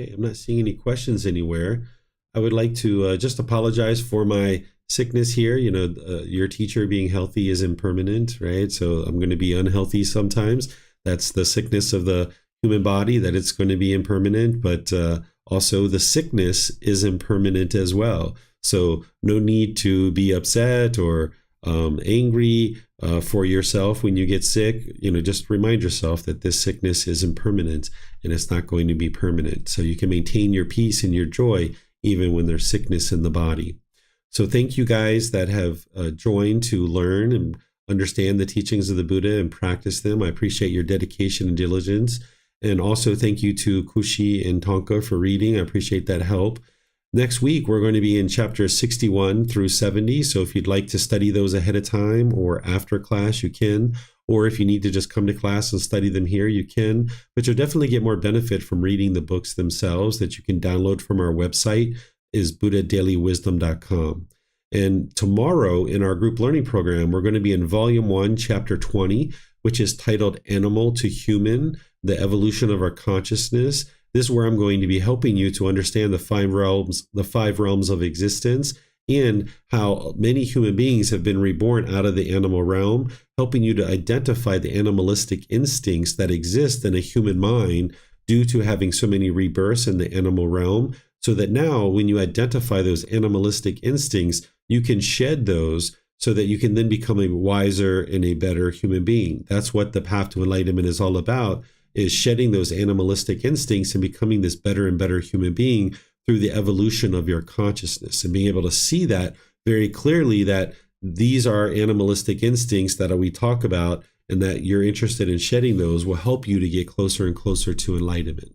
Okay, I'm not seeing any questions anywhere. I would like to just apologize for my sickness here. You know, your teacher being healthy is impermanent, right? So I'm going to be unhealthy sometimes. That's the sickness of the human body, that it's going to be impermanent, but also the sickness is impermanent as well. So no need to be upset or angry for yourself when you get sick. You know, just remind yourself that this sickness is impermanent and it's not going to be permanent. So you can maintain your peace and your joy even when there's sickness in the body. So thank you guys that have joined to learn and understand the teachings of the Buddha and practice them. I appreciate your dedication and diligence. And also thank you to Kushi and Tonka for reading. I appreciate that help. Next week, we're going to be in chapters 61 through 70. So if you'd like to study those ahead of time or after class, you can. Or if you need to just come to class and study them here, you can. But you'll definitely get more benefit from reading the books themselves that you can download from our website, is buddhadailywisdom.com. And tomorrow in our group learning program, we're going to be in Volume 1, Chapter 20, which is titled Animal to Human, the Evolution of Our Consciousness. This is where I'm going to be helping you to understand the five realms of existence, and how many human beings have been reborn out of the animal realm, helping you to identify the animalistic instincts that exist in a human mind due to having so many rebirths in the animal realm, so that now when you identify those animalistic instincts, you can shed those so that you can then become a wiser and a better human being. That's what the path to enlightenment is all about, is shedding those animalistic instincts and becoming this better and better human being through the evolution of your consciousness, and being able to see that very clearly, that these are animalistic instincts that we talk about, and that you're interested in shedding those will help you to get closer and closer to enlightenment.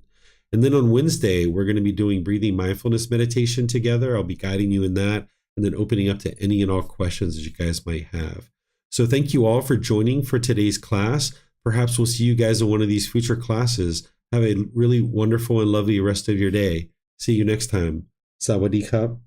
And then on Wednesday, we're going to be doing breathing mindfulness meditation together. I'll be guiding you in that, and then opening up to any and all questions that you guys might have. So thank you all for joining for today's class. Perhaps we'll see you guys in one of these future classes. Have a really wonderful and lovely rest of your day. See you next time. Sawadee Krap.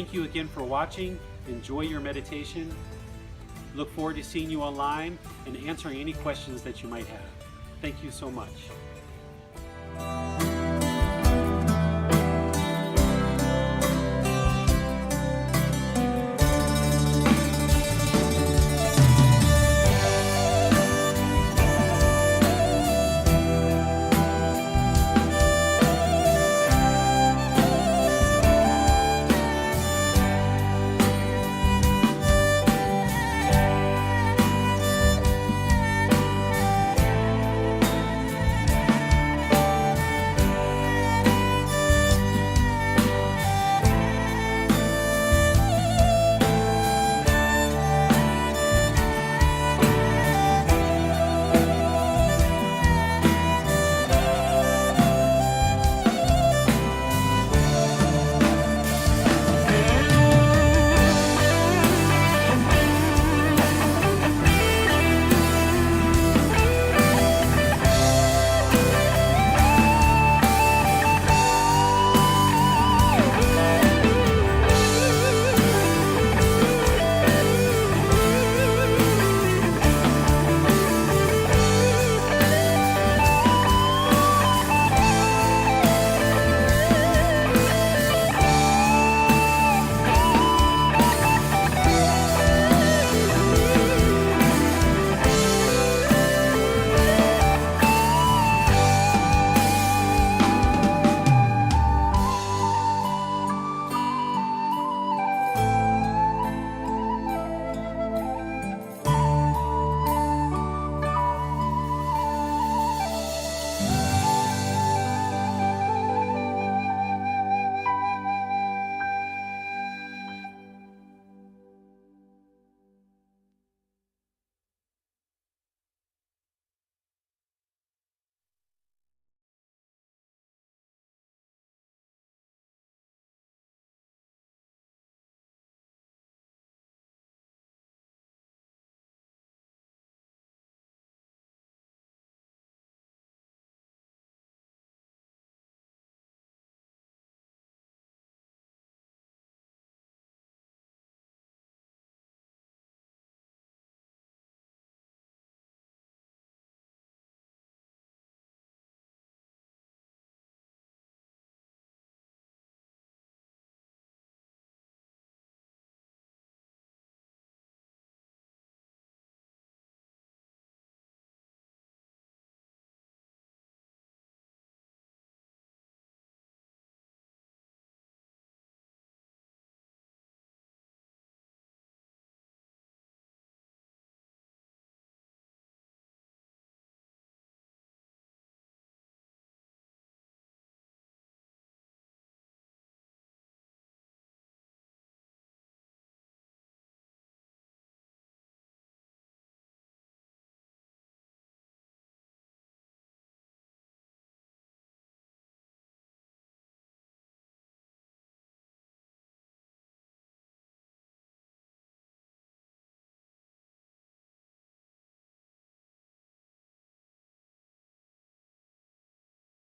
Thank you again for watching. Enjoy your meditation. Look forward to seeing you online and answering any questions that you might have. Thank you so much.